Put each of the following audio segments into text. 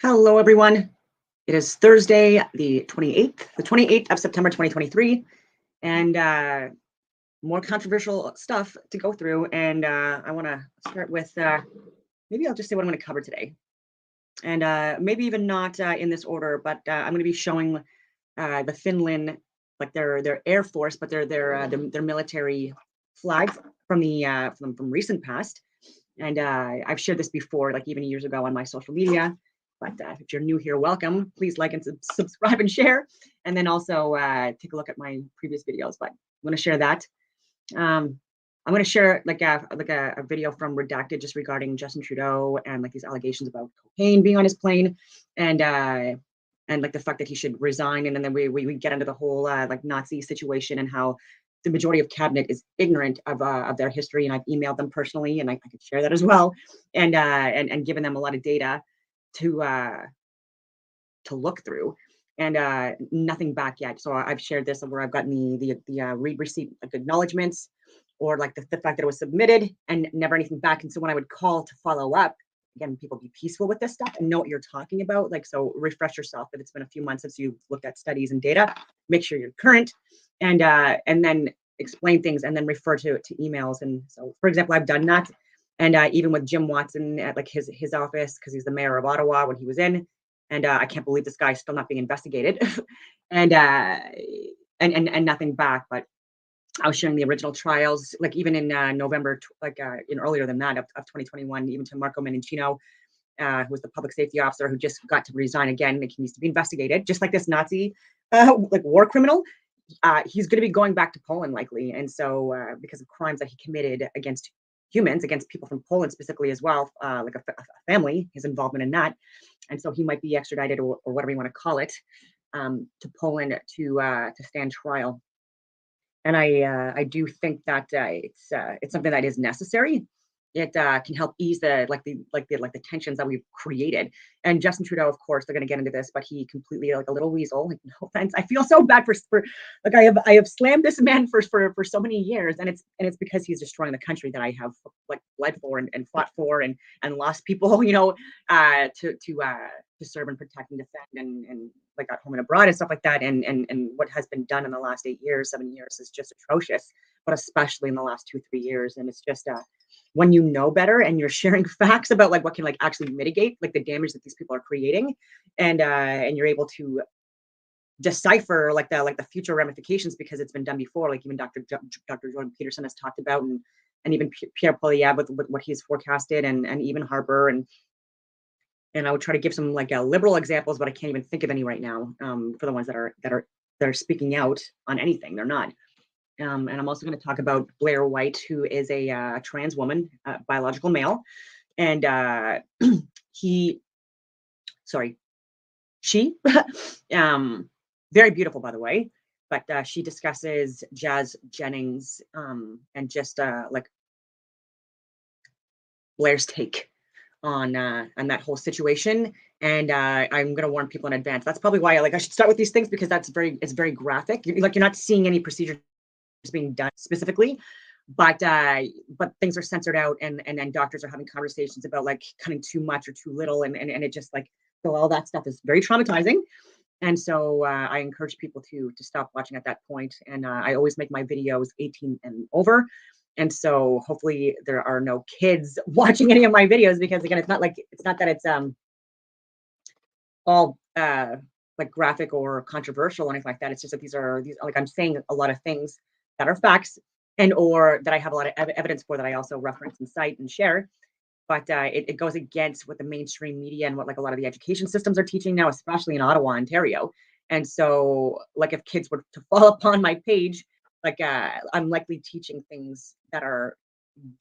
Hello, everyone. It is Thursday, the 28th of September, 2023, and more controversial stuff to go through. And I want to start with maybe I'll just say what I'm going to cover today, and maybe even not in this order, but I'm going to be showing the Finland, like their air force, but their military flag from the from recent past. And I've shared this before, like even years ago on my social media. But if you're new here, welcome. Please like and subscribe and share. And then also take a look at my previous videos. But I'm going to share that. I'm going to share like a video from Redacted just regarding Justin Trudeau and like these allegations about cocaine being on his plane, and like the fact that he should resign. And then we get into the whole like Nazi situation and how the majority of cabinet is ignorant of their history. And I've emailed them personally, and I could share that as well, and given them a lot of data to look through, and nothing back yet. So I've shared this where I've gotten the read receipt like acknowledgements, or like the fact that it was submitted and never anything back. And so when I would call to follow up, again, people be peaceful with this stuff and know what you're talking about. Like, so refresh yourself. If it's been a few months since you've looked at studies and data, make sure you're current, and then explain things, and then refer to emails. And so, for example, I've done that. And even with Jim Watson at like his office, because he's the mayor of Ottawa when he was in, and I can't believe this guy's still not being investigated, and and nothing back. But I was sharing the original trials, like even in November, in earlier than that of 2021, even to Marco Menincino, who was the public safety officer who just got to resign again. Like, he needs to be investigated, just like this Nazi, like war criminal. He's going to be going back to Poland likely, and so because of crimes that he committed against humans, against people from Poland specifically as well, like a family, his involvement in that, and so he might be extradited, or whatever you want to call it, to Poland to stand trial. And I do think that it's something that is necessary. It can help ease the tensions that we've created. And Justin Trudeau, of course, they're going to get into this, but he completely, like a little weasel. Like, no offense, I feel so bad for like I have slammed this man for so many years, and it's because he's destroying the country that I have like bled for, and fought for, and lost people, to serve and protect and defend, and like at home and abroad and stuff like that. And what has been done in the last 8 years, 7 years is just atrocious, but especially in the last 2, 3 years. And it's just when you know better and you're sharing facts about like what can like actually mitigate like the damage that these people are creating, and you're able to decipher like the future ramifications, because it's been done before. Like even Dr. Jordan Peterson has talked about, and even Pierre Poilievre with what he's forecasted, and even Harper, and I would try to give some like liberal examples, but I can't even think of any right now, for the ones that are speaking out on anything. They're not. And I'm also going to talk about Blair White, who is a trans woman, biological male, and he, sorry, she, very beautiful, by the way. But she discusses Jazz Jennings, and just like Blair's take on that whole situation. And I'm going to warn people in advance. That's probably why I should start with these things, because it's very graphic. You're not seeing any procedures being done specifically, but things are censored out, and then doctors are having conversations about like cutting too much or too little, and it just like, so all that stuff is very traumatizing. And so I encourage people to stop watching at that point. And I always make my videos 18 and over. And so hopefully there are no kids watching any of my videos, because again, it's not that it's all like graphic or controversial or anything like that. It's just that these like, I'm saying a lot of things that are facts, and or that I have a lot of evidence for, that I also reference and cite and share. But it goes against what the mainstream media and what like a lot of the education systems are teaching now, especially in Ottawa, Ontario. And so like if kids were to fall upon my page, like I'm likely teaching things that are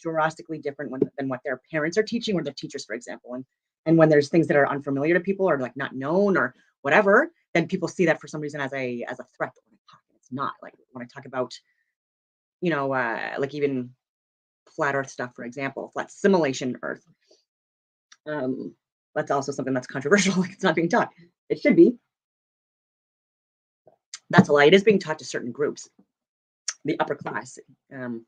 drastically different than what their parents are teaching, or their teachers, for example. And when there's things that are unfamiliar to people, or like not known or whatever, then people see that for some reason as a threat. It's not. Like when I talk about, like even flat earth stuff, for example, flat simulation earth, that's also something that's controversial. Like, it's not being taught. It should be. That's a lie. It is being taught to certain groups, the upper class, the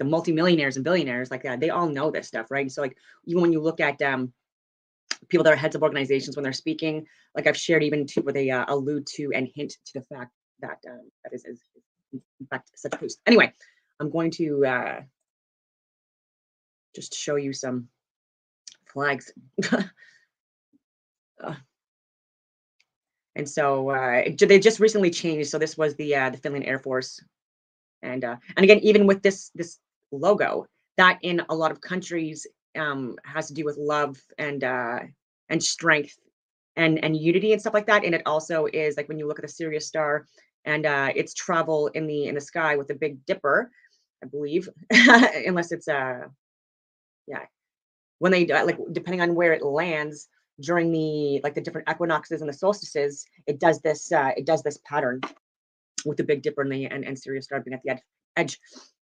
multimillionaires and billionaires, like they all know this stuff, right? So like even when you look at people that are heads of organizations when they're speaking. Like I've shared even to where they allude to and hint to the fact that that is in fact such a case. Anyway, I'm going to just show you some flags. And so they just recently changed. So this was the Finland Air Force, and again, even with this logo, that in a lot of countries has to do with love and strength and unity and stuff like that. And it also is like when you look at the Sirius star and its travel in the sky with the Big Dipper, I believe, unless it's yeah, when they like depending on where it lands during the like the different equinoxes and the solstices, it does this pattern with the Big Dipper and Sirius star being at the edge,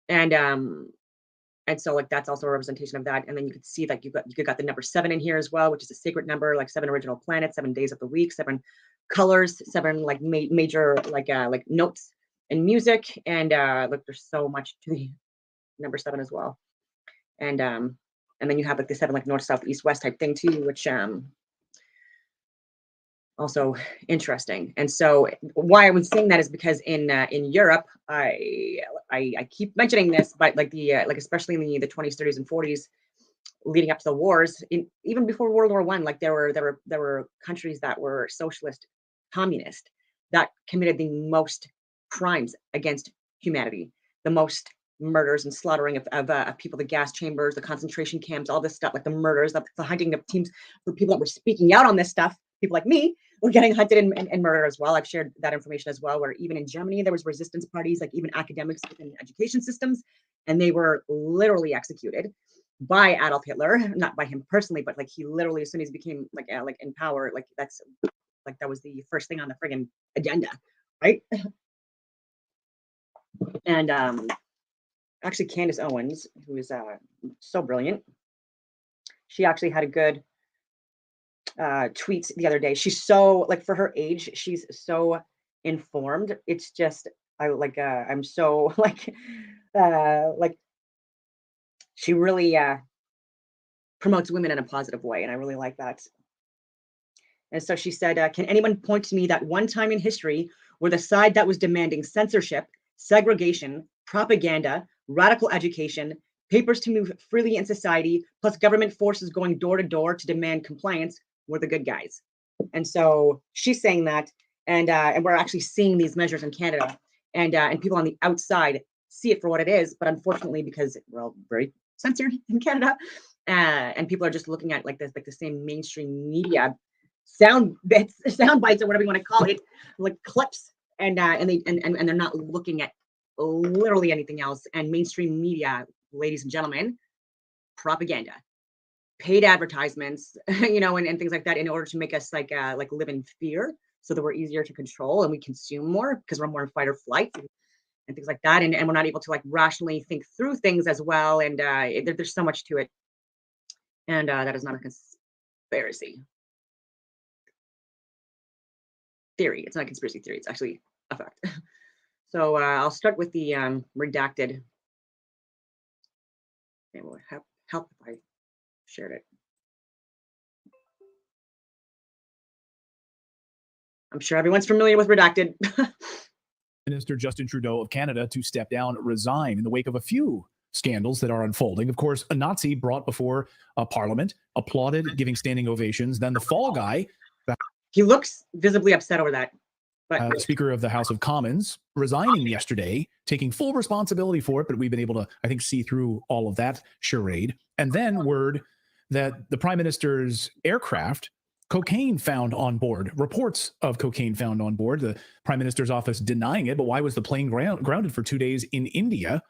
and so like that's also a representation of that. And then you could see like you got the number 7 in here as well, which is a sacred number, like 7 original planets, 7 days of the week, 7 colors, 7 like major like notes in music, and look, there's so much to the number 7 as well, and then you have like the 7 like north, south, east, west type thing too, which also interesting. And so why I was saying that is because in Europe, I keep mentioning this, but like like especially in the 20s, 30s, and 40s, leading up to the wars, even before World War I, like there were countries that were socialist, communist, that committed the most crimes against humanity, the most murders and slaughtering of people, the gas chambers, the concentration camps, all this stuff, like the murders, the hunting of teams for people that were speaking out on this stuff. People like me were getting hunted and murdered as well. I've shared that information as well, where even in Germany, there was resistance parties, like even academics within education systems, and they were literally executed by Adolf Hitler, not by him personally, but like he literally, as soon as he became like in power, like that was the first thing on the friggin' agenda, right? And actually, Candace Owens, who is so brilliant, she actually had a good tweet the other day. She's so like for her age, she's so informed. It's just I'm so like she really promotes women in a positive way, and I really like that. And so she said, can anyone point to me that one time in history where the side that was demanding censorship, segregation, propaganda, radical education, papers to move freely in society, plus government forces going door to door to demand compliance were the good guys? And so she's saying that, and we're actually seeing these measures in Canada, and people on the outside see it for what it is, but unfortunately, because we're all very censored in Canada, and people are just looking at like the same mainstream media sound bites or whatever you want to call it, like clips, and they're not looking at literally anything else. And mainstream media, ladies and gentlemen, propaganda, paid advertisements, and things like that, in order to make us like live in fear, so that we're easier to control and we consume more because we're more in fight or flight and things like that, and we're not able to like rationally think through things as well. And there's so much to it, and that is not a conspiracy theory. It's not a conspiracy theory. It's actually a fact. So I'll start with the redacted. It will help if I shared it. I'm sure everyone's familiar with redacted. Minister Justin Trudeau of Canada to step down, resign in the wake of a few scandals that are unfolding. Of course, a Nazi brought before Parliament, applauded, giving standing ovations. Then the fall guy, he looks visibly upset over that. But Speaker of the House of Commons, resigning yesterday, taking full responsibility for it. But we've been able to, I think, see through all of that charade. And then word that the Prime Minister's aircraft, cocaine found on board, reports of cocaine found on board, the Prime Minister's office denying it. But why was the plane grounded for 2 days in India?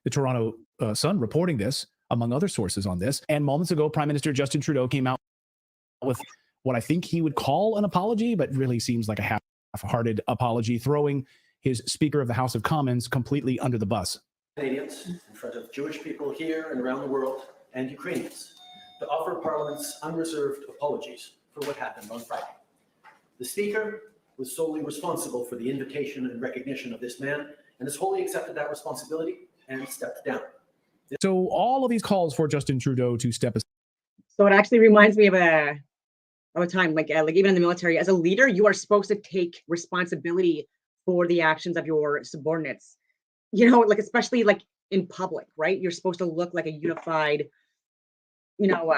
The Toronto Sun reporting this, among other sources on this. And moments ago, Prime Minister Justin Trudeau came out with what I think he would call an apology, but really seems like a half-hearted apology, throwing his Speaker of the House of Commons completely under the bus. Canadians, in front of Jewish people here and around the world, and Ukrainians, to offer Parliament's unreserved apologies for what happened on Friday. The Speaker was solely responsible for the invitation and recognition of this man, and has wholly accepted that responsibility and stepped down. So all of these calls for Justin Trudeau to step aside. So it actually reminds me of all the time. Like even in the military, as a leader, you are supposed to take responsibility for the actions of your subordinates. You know, like especially like in public, right? You're supposed to look like a unified, you know,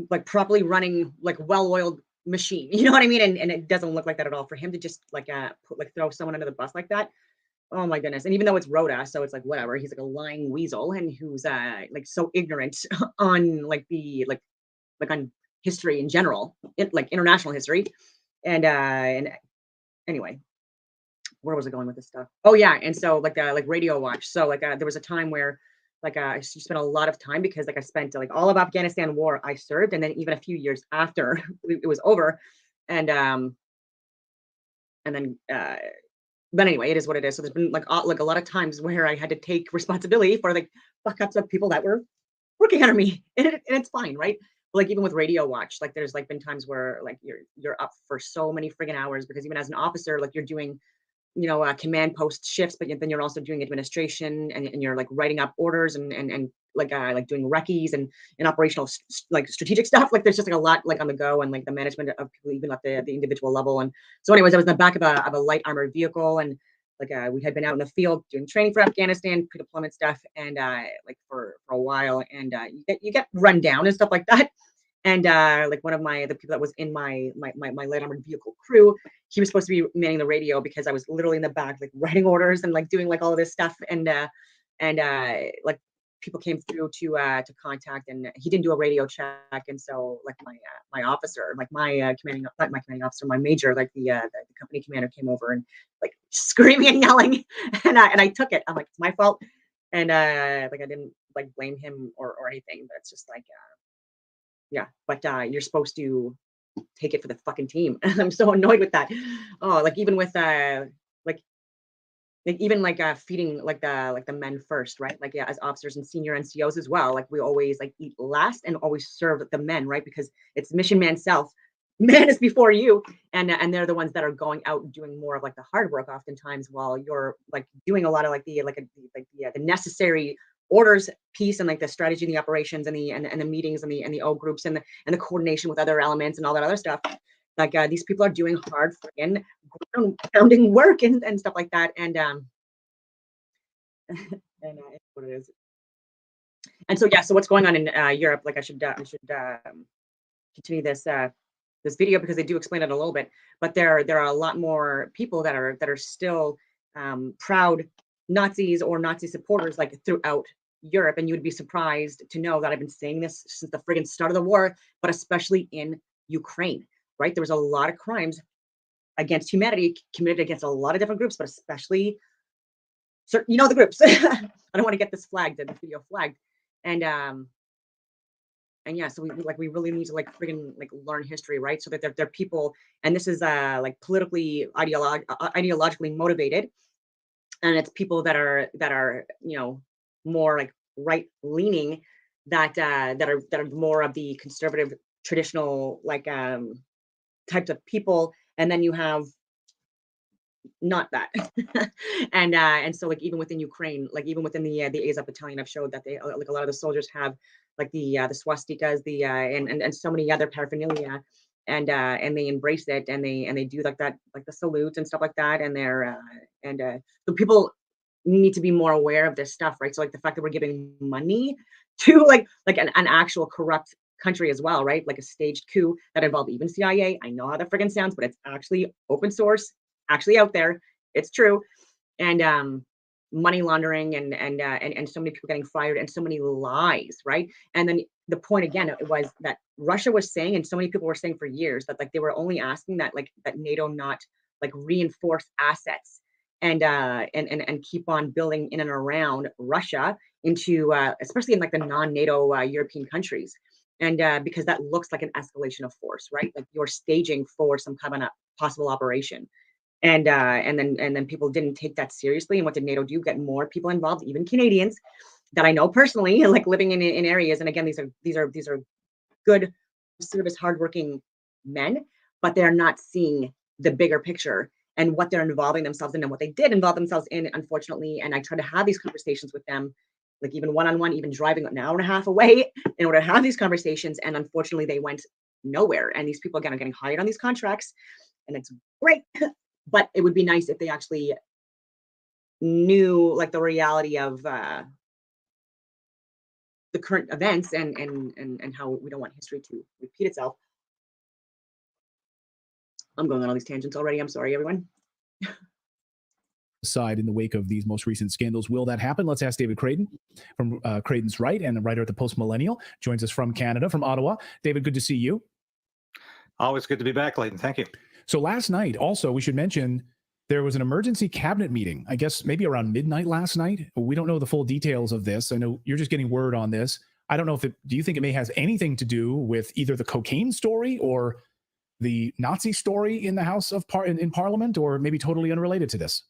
like properly running, like well-oiled machine. You know what I mean? And it doesn't look like that at all. For him to just like throw someone under the bus like that. Oh my goodness. And even though it's Rhoda, so it's like whatever, he's like a lying weasel and who's like so ignorant on like like on history in general, like international history. And anyway, where was I going with this stuff? Oh yeah, and so like radio watch. So like there was a time where like I spent a lot of time because like I spent like all of Afghanistan war I served, and then even a few years after it was over, and um and then but anyway, it is what it is. So there's been like a lot of times where I had to take responsibility for like fuck ups of people that were working under me, and it's fine, right? Like even with radio watch, like there's like been times where like you're up for so many friggin' hours because even as an officer, like you're doing command post shifts, but then you're also doing administration and you're like writing up orders and like doing recce's and operational like strategic stuff. Like there's just like a lot like on the go and like the management of people even at the individual level. And so, anyways, I was in the back of a light armored vehicle and like we had been out in the field doing training for Afghanistan pre-deployment stuff and like for a while and you get run down and stuff like that. And like one of the people that was in my light armored vehicle crew, he was supposed to be manning the radio because I was literally in the back, like writing orders and like doing like all of this stuff. And like people came through to contact, and he didn't do a radio check. And so like my officer, like my commanding, not my commanding officer, my major, like the company commander came over and like screaming and yelling, and I took it. I'm like, it's my fault, and like I didn't like blame him or anything, but it's just like. Yeah, but you're supposed to take it for the fucking team. And I'm so annoyed with that. Oh, like even with like even like feeding like the men first, right? Like yeah, as officers and senior NCOs as well. Like we always like eat last and always serve the men, right? Because it's mission man self. Man is before you, and they're the ones that are going out and doing more of like the hard work oftentimes while you're like doing a lot of like the necessary orders piece and like the strategy and the operations and the meetings and the O groups and the coordination with other elements and all that other stuff. Like these people are doing hard freaking grounding work and stuff like that. And it's what it is. And so yeah, so what's going on in Europe? Like I should continue this video because they do explain it a little bit. But there are a lot more people that are still proud Nazis or Nazi supporters like throughout Europe, and you would be surprised to know that I've been saying this since the friggin' start of the war, but especially in Ukraine, right? There was a lot of crimes against humanity committed against a lot of different groups, but especially certain, the groups. I don't want to get this flagged, the video flagged, and yeah, so we really need to like friggin' like learn history, right? So that they're people, and this is like politically ideologically motivated, and it's people that are more like right leaning that are more of the conservative traditional like types of people, and then you have not that. And so like even within Ukraine, like even within the Azov battalion, I've showed that they like a lot of the soldiers have like the swastikas, and so many other paraphernalia, and they embrace it, and they do like that, like the salute and stuff like that, and so people need to be more aware of this stuff, right? So like the fact that we're giving money to like an actual corrupt country as well, right? Like a staged coup that involved even CIA. I know how that friggin' sounds, but it's actually open source, actually out there. It's true. And money laundering and so many people getting fired and so many lies, right? And then the point again, it was that Russia was saying, and so many people were saying for years that like they were only asking that like that NATO not like reinforce assets and keep on building in and around Russia into especially in like the non-NATO European countries. And because that looks like an escalation of force, right? Like you're staging for some kind of a possible operation. And then people didn't take that seriously. And what did NATO do? Get more people involved, even Canadians that I know personally, like living in areas. And again, these are good service, hardworking men, but they're not seeing the bigger picture and what they're involving themselves in and what they did involve themselves in, unfortunately. And I try to have these conversations with them like even one-on-one, even driving an hour and a half away in order to have these conversations. And unfortunately, they went nowhere. And these people, again, are getting hired on these contracts, and it's great. But it would be nice if they actually knew like the reality of the current events and how we don't want history to repeat itself. I'm going on all these tangents already. I'm sorry, everyone. Side in the wake of these most recent scandals. Will that happen? Let's ask David Creighton from Creighton's Right and a writer at the Post Millennial. Joins us from Canada, from Ottawa. David, good to see you. Always good to be back, Clayton. Thank you. So last night, also, we should mention there was an emergency cabinet meeting, I guess maybe around midnight last night. We don't know the full details of this. I know you're just getting word on this. I don't know if do you think it may has anything to do with either the cocaine story or the Nazi story in the House of in Parliament, or maybe totally unrelated to this?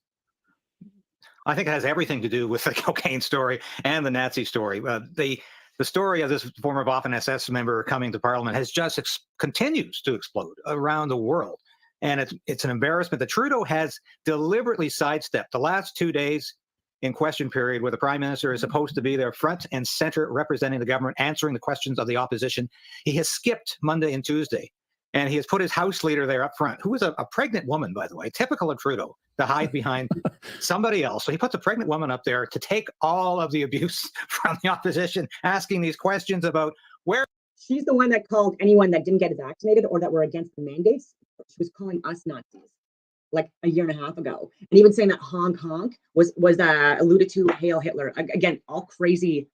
I think it has everything to do with the cocaine story and the Nazi story. The story of this former Waffen SS member coming to Parliament has just continues to explode around the world. And it's an embarrassment that Trudeau has deliberately sidestepped the last 2 days in question period, where the Prime Minister is supposed to be there front and center representing the government, answering the questions of the opposition. He has skipped Monday and Tuesday, and he has put his House leader there up front, who is a pregnant woman, by the way, typical of Trudeau, to hide behind somebody else. So he puts a pregnant woman up there to take all of the abuse from the opposition, asking these questions about where. She's the one that called anyone that didn't get vaccinated or that were against the mandates. She was calling us Nazis like a year and a half ago, and even saying that honk honk was alluded to Hail Hitler. Again, all crazy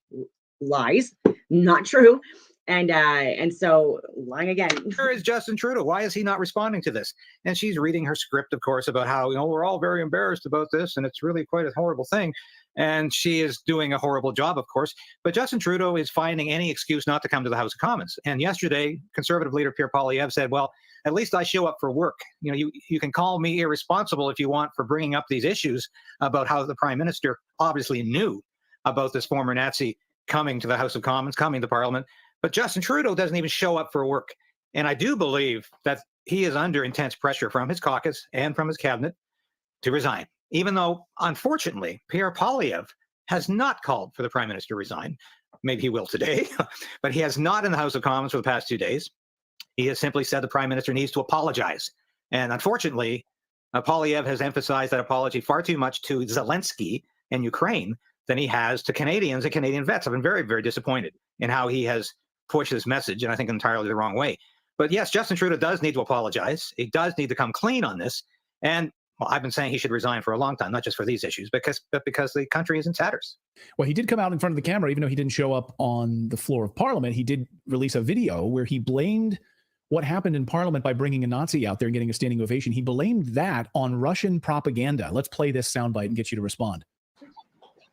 lies, not true. And so lying again. Where is Justin Trudeau? Why is he not responding to this? And she's reading her script, of course, about how, we're all very embarrassed about this, and it's really quite a horrible thing. And she is doing a horrible job, of course. But Justin Trudeau is finding any excuse not to come to the House of Commons. And yesterday, Conservative leader Pierre Poilievre said, well, at least I show up for work. You can call me irresponsible if you want for bringing up these issues about how the Prime Minister obviously knew about this former Nazi coming to the House of Commons, coming to Parliament. But Justin Trudeau doesn't even show up for work. And I do believe that he is under intense pressure from his caucus and from his cabinet to resign, even though, unfortunately, Pierre Poilievre has not called for the Prime Minister to resign. Maybe he will today, but he has not in the House of Commons for the past 2 days. He has simply said the Prime Minister needs to apologize. And unfortunately, Poilievre has emphasized that apology far too much to Zelensky and Ukraine than he has to Canadians and Canadian vets. I've been very, very disappointed in how he has pushed this message, and I think entirely the wrong way. But yes, Justin Trudeau does need to apologize. He does need to come clean on this. And well, I've been saying he should resign for a long time, not just for these issues, but because the country is in tatters. Well, he did come out in front of the camera, even though he didn't show up on the floor of Parliament. He did release a video where he blamed what happened in Parliament by bringing a Nazi out there and getting a standing ovation. He blamed that on Russian propaganda. Let's play this soundbite and get you to respond.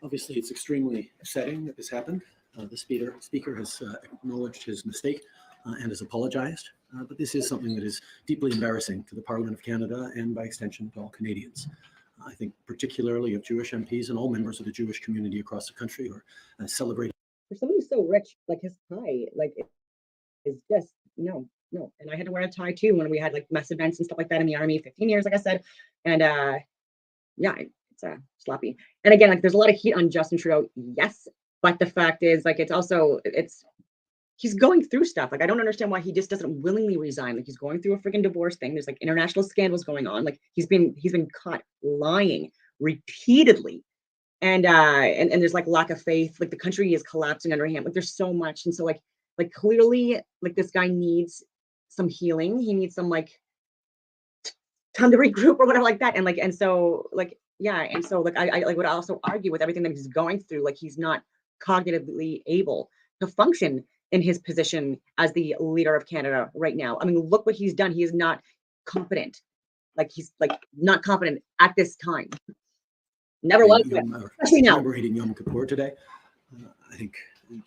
Obviously, it's extremely upsetting that this happened. The speaker has acknowledged his mistake and has apologized. But this is something that is deeply embarrassing to the Parliament of Canada and, by extension, to all Canadians. I think particularly of Jewish MPs and all members of the Jewish community across the country who are celebrating. For somebody so rich, like his tie, like is just no. And I had to wear a tie too when we had like mess events and stuff like that in the Army. 15 years, like I said, and yeah, it's sloppy. And again, like there's a lot of heat on Justin Trudeau, yes, but the fact is, like he's going through stuff. Like I don't understand why he just doesn't willingly resign. Like he's going through a freaking divorce thing. There's like international scandals going on. Like he's been caught lying repeatedly, and there's like lack of faith. Like the country is collapsing under him. Like there's so much, and so like clearly, like this guy needs some healing. He needs some like time to regroup or whatever like that. And so I would also argue with everything that he's going through, like he's not cognitively able to function in his position as the leader of Canada right now. I mean, look what he's done. He is not competent. Like he's like not competent at this time. Never was, especially now. Celebrating Yom Kippur today. I think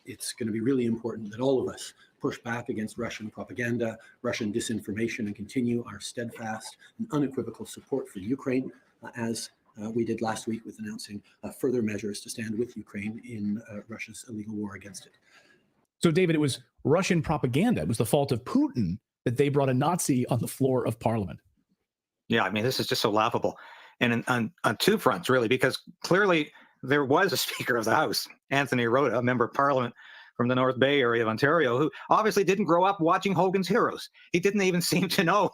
it's going to be really important that all of us push back against Russian propaganda, Russian disinformation, and continue our steadfast and unequivocal support for Ukraine, as we did last week with announcing further measures to stand with Ukraine in Russia's illegal war against it. So, David, it was Russian propaganda. It was the fault of Putin that they brought a Nazi on the floor of Parliament. Yeah, I mean, this is just so laughable. And on two fronts, really, because clearly there was a Speaker of the House, Anthony Rota, a member of Parliament from the North Bay area of Ontario, who obviously didn't grow up watching Hogan's Heroes. He didn't even seem to know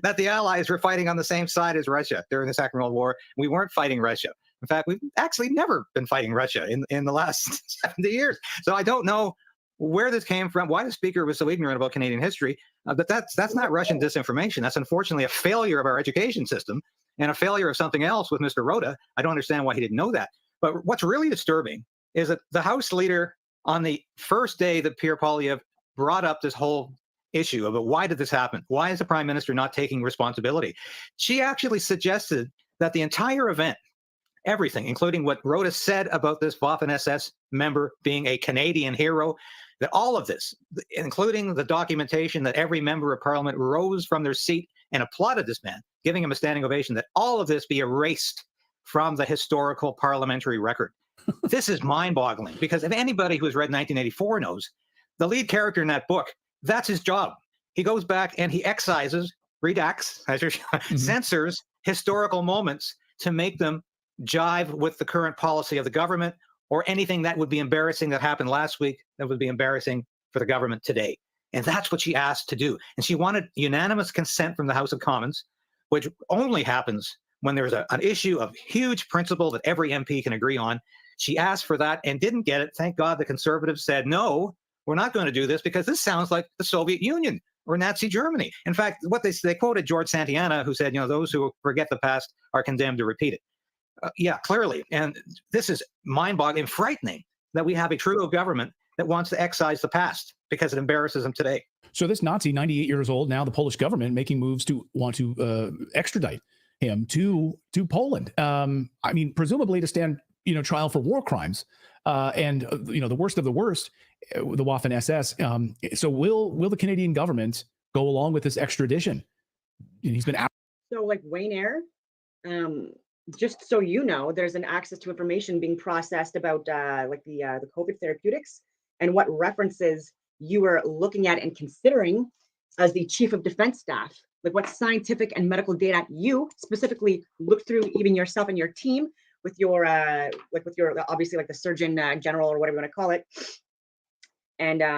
that the Allies were fighting on the same side as Russia during the Second World War. We weren't fighting Russia. In fact, we've actually never been fighting Russia in the last 70 years. So I don't know where this came from, why the Speaker was so ignorant about Canadian history. But that's not Russian disinformation. That's unfortunately a failure of our education system and a failure of something else with Mr. Rota. I don't understand why he didn't know that. But what's really disturbing is that the House leader, on the first day that Pierre Poilievre brought up this whole issue about why did this happen? Why is the Prime Minister not taking responsibility? She actually suggested that the entire event, everything, including what Rota said about this Waffen-SS member being a Canadian hero, that all of this, including the documentation that every member of Parliament rose from their seat and applauded this man, giving him a standing ovation, that all of this be erased from the historical parliamentary record. This is mind-boggling, because if anybody who has read 1984 knows, the lead character in that book, that's his job. He goes back and he excises, redacts, censors historical moments to make them jive with the current policy of the government, or anything that would be embarrassing that happened last week that would be embarrassing for the government today. And that's what she asked to do. And she wanted unanimous consent from the House of Commons, which only happens when there's an issue of huge principle that every MP can agree on. She asked for that and didn't get it. Thank God the Conservatives said, no, we're not going to do this because this sounds like the Soviet Union or Nazi Germany. In fact, what they quoted George Santayana, who said, those who forget the past are condemned to repeat it. Yeah, clearly. And this is mind-boggling and frightening that we have a Trudeau government that wants to excise the past because it embarrasses them today. So this Nazi, 98 years old, now the Polish government making moves to want to extradite him to Poland. I mean, presumably to stand trial for war crimes, and the worst of the worst, the Waffen-SS. So will the Canadian government go along with this extradition? And he's been out. So like Wayne Eyre, just so you know, there's an access to information being processed about the COVID therapeutics and what references you were looking at and considering as the chief of defense staff. Like what scientific and medical data you specifically looked through, even yourself and your team, with your obviously like the Surgeon General or whatever you want to call it, and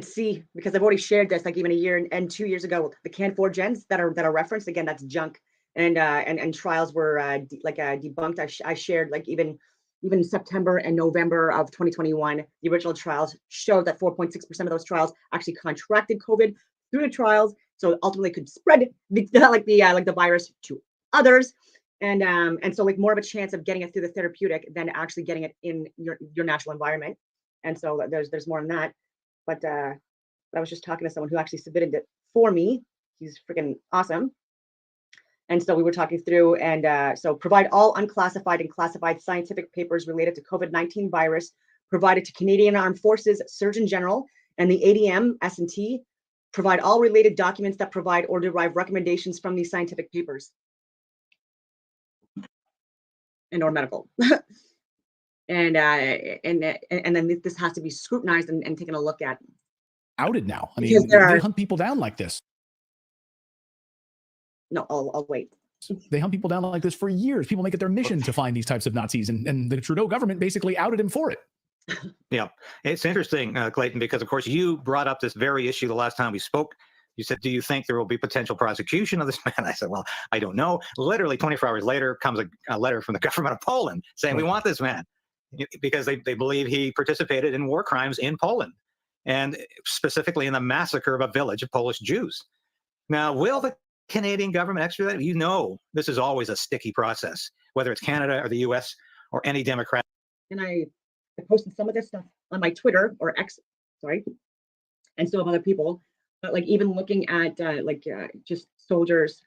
see, because I've already shared this like even a year and 2 years ago, the CAN4 gens that are referenced, again, that's junk, and trials were debunked. I shared like even September and November of 2021, the original trials showed that 4.6% of those trials actually contracted COVID through the trials, so ultimately could spread the virus to others. And so like more of a chance of getting it through the therapeutic than actually getting it in your natural environment. And so there's more on that. But I was just talking to someone who actually submitted it for me. He's freaking awesome. And so we were talking through, and so provide all unclassified and classified scientific papers related to COVID-19 virus provided to Canadian Armed Forces Surgeon General and the ADM S&T. Provide all related documents that provide or derive recommendations from these scientific papers and or medical. And then this has to be scrutinized and taken a look at. Outed now. I mean, they hunt people down like this. No, I'll wait. They hunt people down like this for years. People make it their mission to find these types of Nazis, and the Trudeau government basically outed him for it. Yeah, it's interesting, Clayton, because of course you brought up this very issue the last time we spoke. You said, do you think there will be potential prosecution of this man? I said, well, I don't know. Literally 24 hours later comes a letter from the government of Poland saying, we want this man, because they believe he participated in war crimes in Poland, and specifically in the massacre of a village of Polish Jews. Now, will the Canadian government extradite? This is always a sticky process, whether it's Canada or the US or any Democrat. And I posted some of this stuff on my Twitter or X, sorry, and so have other people. But like even looking at just soldiers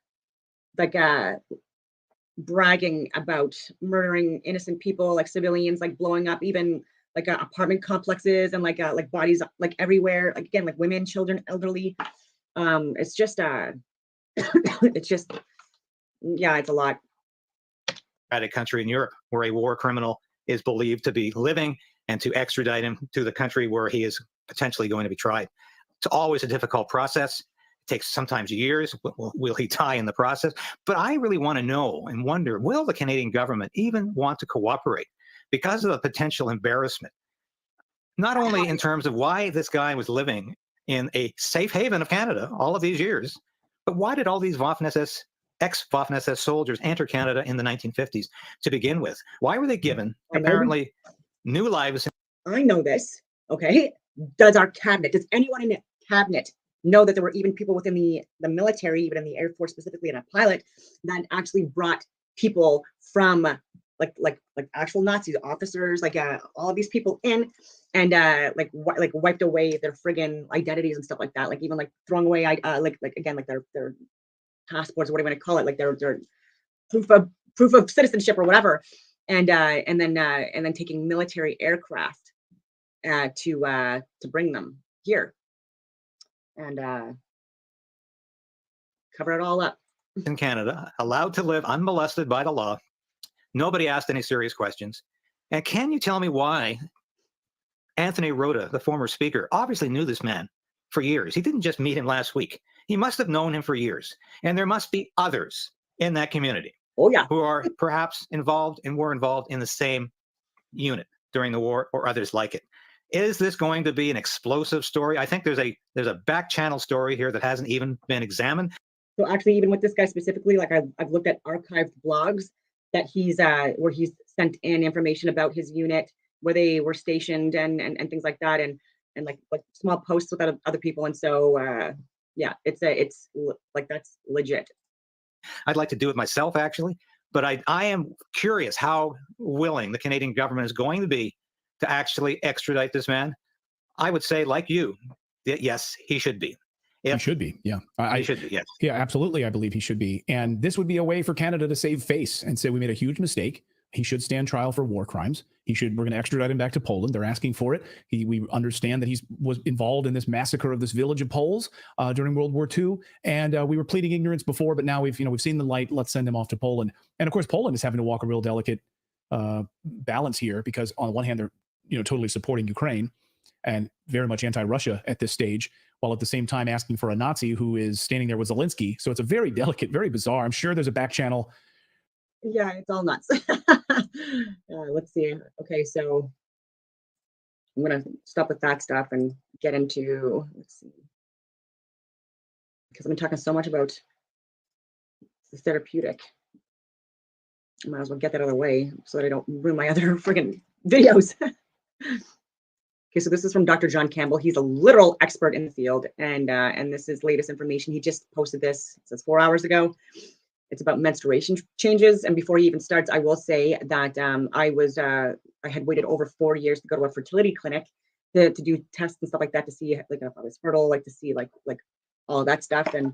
bragging about murdering innocent people, like civilians, like blowing up even like apartment complexes and like bodies like everywhere, like again, like women, children, elderly. It's just it's just, yeah, it's a lot. At a country in Europe where a war criminal is believed to be living, and to extradite him to the country where he is potentially going to be tried. It's always a difficult process. takes sometimes years. Will he die in the process? But I really want to know and wonder, will the Canadian government even want to cooperate because of the potential embarrassment? Not only in terms of why this guy was living in a safe haven of Canada all of these years, but why did all these ex-Waffen-SS soldiers enter Canada in the 1950s to begin with? Why were they given apparently new lives? I know this, okay? Does anyone in the cabinet know that there were even people within the military, even in the Air Force specifically, and a pilot that actually brought people from like actual Nazi officers, all of these people in, and like wiped away their friggin' identities and stuff like that, like even like throwing away like again like their passports or whatever you want to call it, like their proof of citizenship or whatever, and then taking military aircraft to bring them here and cover it all up. In Canada, allowed to live unmolested by the law. Nobody asked any serious questions. And can you tell me why Anthony Rota, the former speaker, obviously knew this man for years? He didn't just meet him last week. He must have known him for years. And there must be others in that community who are perhaps involved and were involved in the same unit during the war, or others like it. Is this going to be an explosive story? I think there's a back channel story here that hasn't even been examined. So actually, even with this guy specifically, like I've looked at archived blogs that he's where he's sent in information about his unit, where they were stationed and things like that, and like small posts with other people. And so yeah, it's like that's legit. I'd like to do it myself, actually, but I am curious how willing the Canadian government is going to be to actually extradite this man. I would say, like you, that yes, he should be. He should be, yeah. He should be, yes. Yeah, absolutely. I believe he should be. And this would be a way for Canada to save face and say we made a huge mistake. He should stand trial for war crimes. We're going to extradite him back to Poland. They're asking for it. We understand that he was involved in this massacre of this village of Poles during World War II. And we were pleading ignorance before, but now we've seen the light. Let's send him off to Poland. And of course, Poland is having to walk a real delicate balance here, because on the one hand, they're totally supporting Ukraine and very much anti-Russia at this stage, while at the same time asking for a Nazi who is standing there with Zelensky. So it's a very delicate, very bizarre. I'm sure there's a back channel. Yeah, it's all nuts. Let's see. Okay, so I'm gonna stop with that stuff and get into, let's see, because I've been talking so much about the therapeutic. I might as well get that out of the way so that I don't ruin my other friggin' videos. Okay, so this is from Dr. John Campbell. He's a literal expert in the field, and this is latest information. He just posted this. It says 4 hours ago. It's about menstruation changes. And before he even starts, I will say that I had waited over 4 years to go to a fertility clinic to do tests and stuff like that, to see like if I was fertile, like to see like all of that stuff, and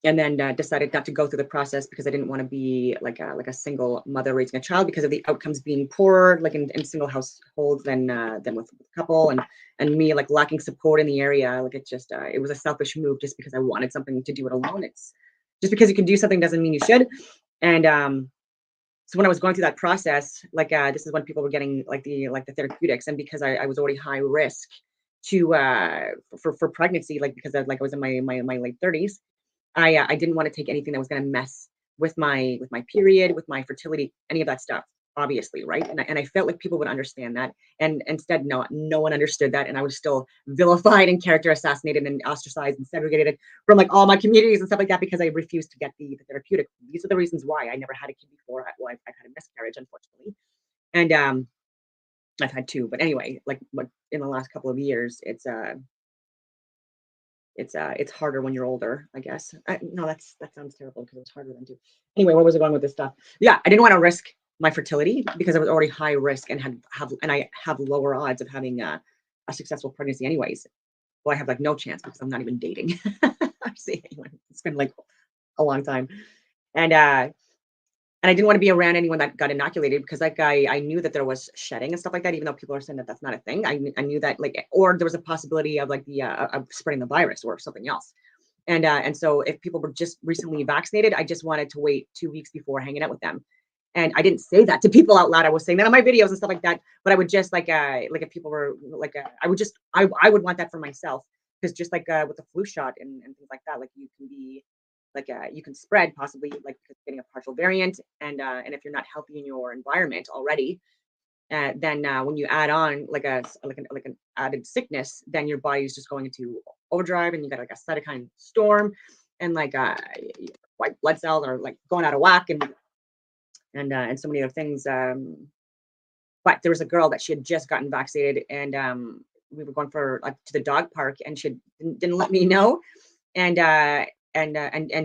then decided not to go through the process because I didn't want to be like a single mother raising a child, because of the outcomes being poorer, like in single households than with a couple, and me like lacking support in the area. Like it was a selfish move just because I wanted something to do it alone. It's just because you can do something doesn't mean you should. And so when I was going through that process, like this is when people were getting like the therapeutics, and because I was already high risk to for pregnancy, like because I was in my late 30s. I didn't want to take anything that was going to mess with my period, with my fertility, any of that stuff, obviously, right? And I felt like people would understand that, and instead, no one understood that, and I was still vilified and character assassinated and ostracized and segregated from like all my communities and stuff like that, because I refused to get the therapeutic. These are the reasons why I never had a kid before. I've had a miscarriage, unfortunately, and I've had two, but anyway, like in the last couple of years, it's harder when you're older, I guess. No, that sounds terrible because it's harder than two. Anyway, where was I going with this stuff? Yeah, I didn't want to risk my fertility because I was already high risk and I have lower odds of having a successful pregnancy anyways. Well, I have like no chance because I'm not even dating. I'm seeing anyone. It's been like a long time. And I didn't want to be around anyone that got inoculated, because like I knew that there was shedding and stuff like that, even though people are saying that that's not a thing. I knew that, like, or there was a possibility of like of spreading the virus or something else. And so if people were just recently vaccinated, I just wanted to wait 2 weeks before hanging out with them. And I didn't say that to people out loud. I was saying that on my videos and stuff like that. But I would just like if people were like I would want that for myself. because just like with the flu shot and things like that, like you can be like you can spread possibly like because getting a partial variant, and if you're not healthy in your environment already, then when you add on like an added sickness, then your body is just going into overdrive, and you got like a cytokine storm, and like white blood cells are like going out of whack, and so many other things. But there was a girl that she had just gotten vaccinated, and we were going for like to the dog park, and she didn't let me know, and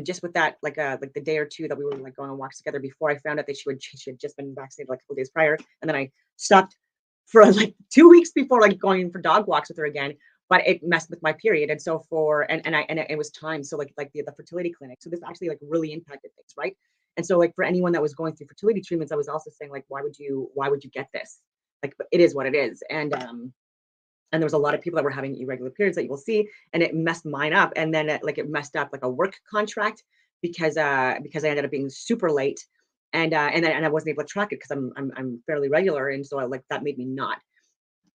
just with that, like the day or two that we were like going on walks together before, I found out that she had just been vaccinated like a couple days prior, and then I stopped for like 2 weeks before like going for dog walks with her again. But it messed with my period, and so it was time. So like the fertility clinic. So this actually like really impacted things, right? And so like for anyone that was going through fertility treatments, I was also saying like, why would you get this? Like, but it is what it is, and there was a lot of people that were having irregular periods that you will see, and it messed mine up. And then it messed up like a work contract because I ended up being super late, and I wasn't able to track it because I'm fairly regular, and so like that made me not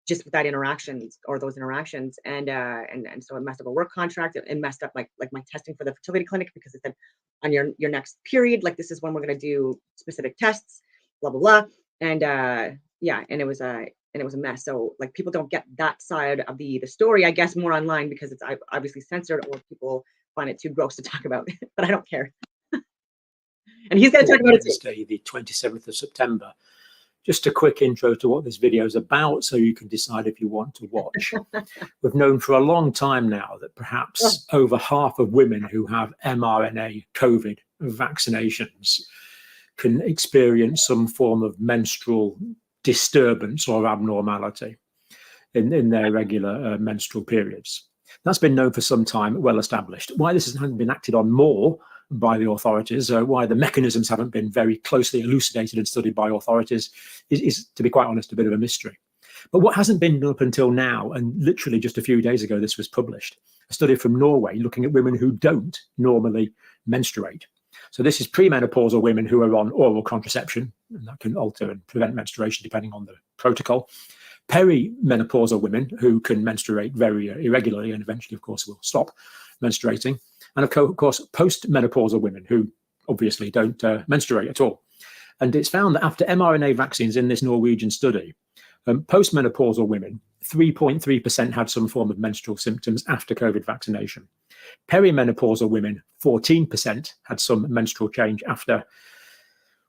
just with that interactions or those interactions, and so it messed up a work contract. It messed up like my testing for the fertility clinic because it said on your next period, like this is when we're gonna do specific tests, blah blah blah, and yeah, and it was a mess. So like people don't get that side of the story, I guess, more online because it's obviously censored or people find it too gross to talk about. But I don't care. And he's gonna talk about it too. Wednesday, the 27th of September. Just a quick intro to what this video is about so you can decide if you want to watch. We've known for a long time now that perhaps over half of women who have mRNA COVID vaccinations can experience some form of menstrual disturbance or abnormality in their regular menstrual periods. That's been known for some time, well established. Why this hasn't been acted on more by the authorities, why the mechanisms haven't been very closely elucidated and studied by authorities is, to be quite honest, a bit of a mystery. But what hasn't been done up until now, and literally just a few days ago this was published, a study from Norway looking at women who don't normally menstruate. So this is premenopausal women who are on oral contraception, and that can alter and prevent menstruation depending on the protocol. Perimenopausal women who can menstruate very irregularly and eventually, of course, will stop menstruating. And of course, postmenopausal women who obviously don't menstruate at all. And it's found that after mRNA vaccines in this Norwegian study, postmenopausal women, 3.3% had some form of menstrual symptoms after COVID vaccination. Perimenopausal women, 14% had some menstrual change after,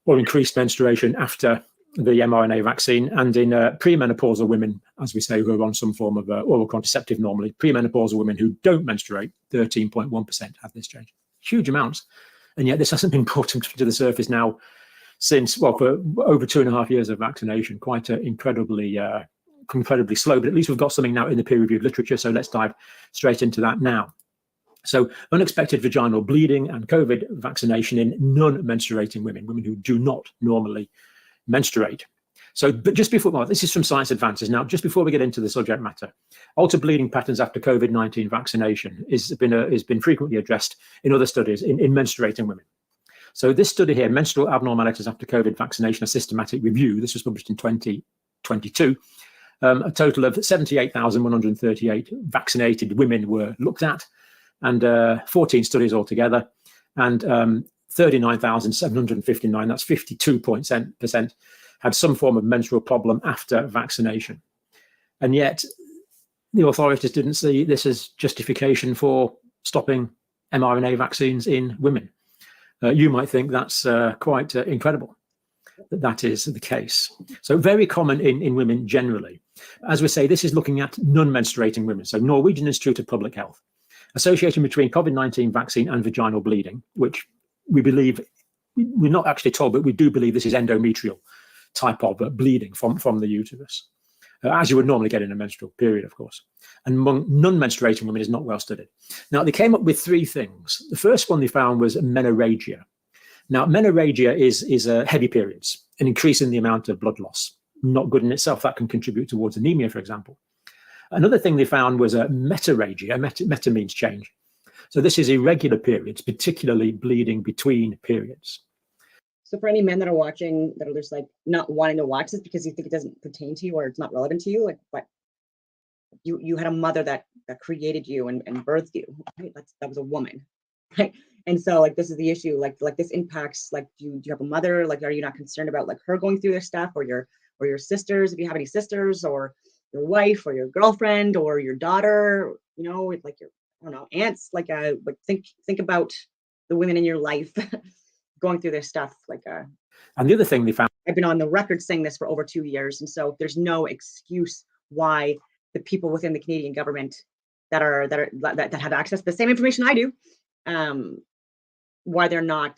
or increased menstruation after the mRNA vaccine. And in premenopausal women, as we say, who are on some form of oral contraceptive normally, premenopausal women who don't menstruate, 13.1% have this change. Huge amounts. And yet this hasn't been brought to the surface now since, well, for over 2.5 years of vaccination. Quite incredibly slow, but at least we've got something now in the peer-reviewed literature. So let's dive straight into that now. So unexpected vaginal bleeding and COVID vaccination in non-menstruating women, women who do not normally menstruate. So, but just before, well, this is from Science Advances. Now, just before we get into the subject matter, altered bleeding patterns after COVID-19 vaccination has been frequently addressed in other studies in menstruating women. So this study here, Menstrual Abnormalities After COVID Vaccination, a systematic review, this was published in 2022. A total of 78,138 vaccinated women were looked at, and 14 studies altogether, and 39,759, that's 52%, had some form of menstrual problem after vaccination. And yet the authorities didn't see this as justification for stopping mRNA vaccines in women. You might think that's quite incredible that is the case. So very common in women generally. As we say, this is looking at non-menstruating women. So Norwegian Institute of Public Health, association between COVID-19 vaccine and vaginal bleeding, which we believe, we're not actually told, but we do believe this is endometrial type of bleeding from the uterus, as you would normally get in a menstrual period, of course. And among non-menstruating women is not well studied. Now, they came up with 3 things. The first one they found was menorrhagia. Now, menorrhagia is heavy periods, an increase in the amount of blood loss. Not good in itself. That can contribute towards anemia, for example. Another thing they found was metorrhagia. Meta means change. So this is irregular periods, particularly bleeding between periods. So for any men that are watching that are just like not wanting to watch this because you think it doesn't pertain to you or it's not relevant to you, like what? you had a mother that created you and birthed you, right? That was a woman, right? And so like this is the issue, like this impacts, like do you have a mother, like are you not concerned about like her going through their stuff, or your sisters, if you have any sisters, or your wife or your girlfriend or your daughter, you know, like your, I don't know, aunts, like think about the women in your life going through their stuff, And the other thing they found, I've been on the record saying this for over 2 years, and so there's no excuse why the people within the Canadian government that have access to the same information I do, why they're not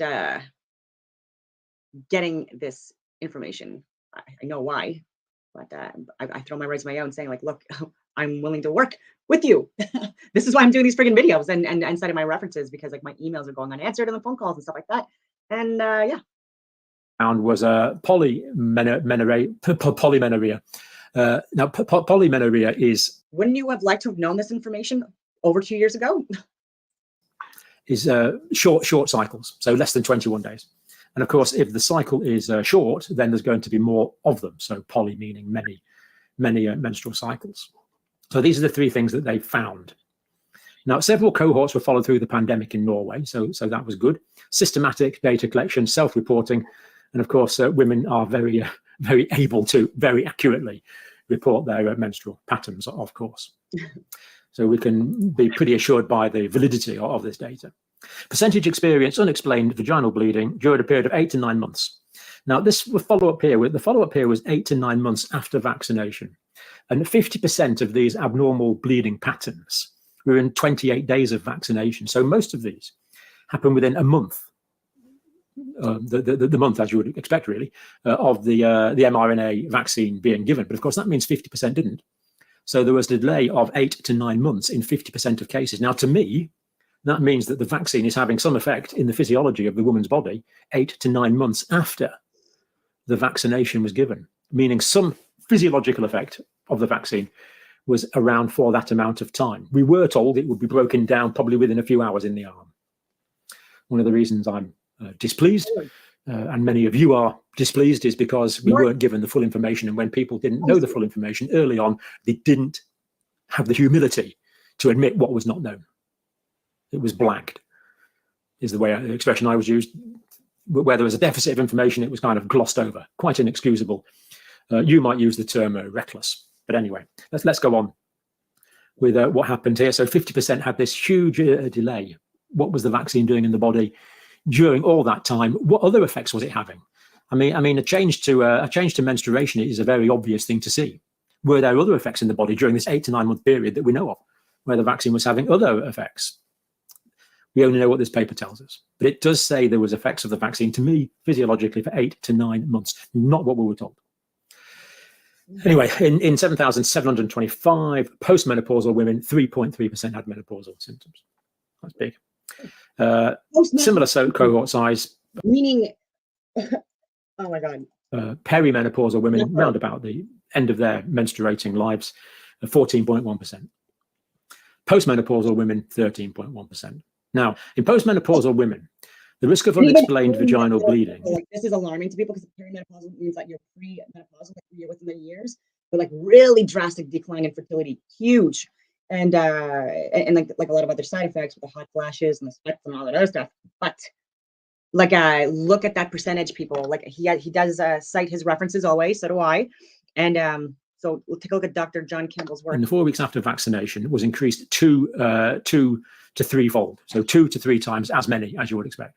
getting this information. I know why, but I throw my resume out and saying like, look, I'm willing to work with you. This is why I'm doing these freaking videos and citing my references, because like my emails are going unanswered and the phone calls and stuff like that. And yeah. Found was polymenorrhea. Now, polymenorrhea is... Wouldn't you have liked to have known this information over 2 years ago? Is short cycles, so less than 21 days. And of course, if the cycle is short, then there's going to be more of them. So poly meaning many menstrual cycles. So these are the three things that they found. Now, several cohorts were followed through the pandemic in Norway, so that was good. Systematic data collection, self-reporting, and of course, women are very able to very accurately report their menstrual patterns, of course. So we can be pretty assured by the validity of this data. Percentage experience unexplained vaginal bleeding during a period of 8 to 9 months. Now, the follow-up here was 8 to 9 months after vaccination. And 50% of these abnormal bleeding patterns were in 28 days of vaccination. So most of these happen within a month, the month, as you would expect, really, of the mRNA vaccine being given. But of course, that means 50% didn't. So there was a delay of 8 to 9 months in 50% of cases. Now, to me, that means that the vaccine is having some effect in the physiology of the woman's body 8 to 9 months after the vaccination was given, meaning some physiological effect of the vaccine was around for that amount of time. We were told it would be broken down probably within a few hours in the arm. One of the reasons I'm displeased, and many of you are displeased, is because we weren't given the full information. And when people didn't know the full information early on, they didn't have the humility to admit what was not known. It was blanked, is the expression I was used. Where there was a deficit of information, it was kind of glossed over, quite inexcusable. You might use the term reckless. But anyway, let's go on with what happened here. So 50% had this huge delay. What was the vaccine doing in the body during all that time? What other effects was it having? I mean, a change to menstruation is a very obvious thing to see. Were there other effects in the body during this 8 to 9 month period that we know of, where the vaccine was having other effects? We only know what this paper tells us, but it does say there was effects of the vaccine, to me, physiologically, for 8 to 9 months, not what we were told. Anyway, in 7,725 postmenopausal women, 3.3% had menopausal symptoms. That's big. Similar cohort size. Meaning, oh my God. Perimenopausal women, round about the end of their menstruating lives, 14.1%. Postmenopausal women, 13.1%. Now, in postmenopausal women, the risk of unexplained vaginal bleeding. Like, this is alarming to people because perimenopausal means that you're pre-menopausal, like you're within the years, but like really drastic decline in fertility, huge, and like a lot of other side effects with the hot flashes and the sweats and all that other stuff. But like, look at that percentage, people. Like he does cite his references always, so do I, and so we'll take a look at Dr. John Campbell's work. In the 4 weeks after vaccination, was increased 2 to 3-fold, so 2 to 3 times as many as you would expect.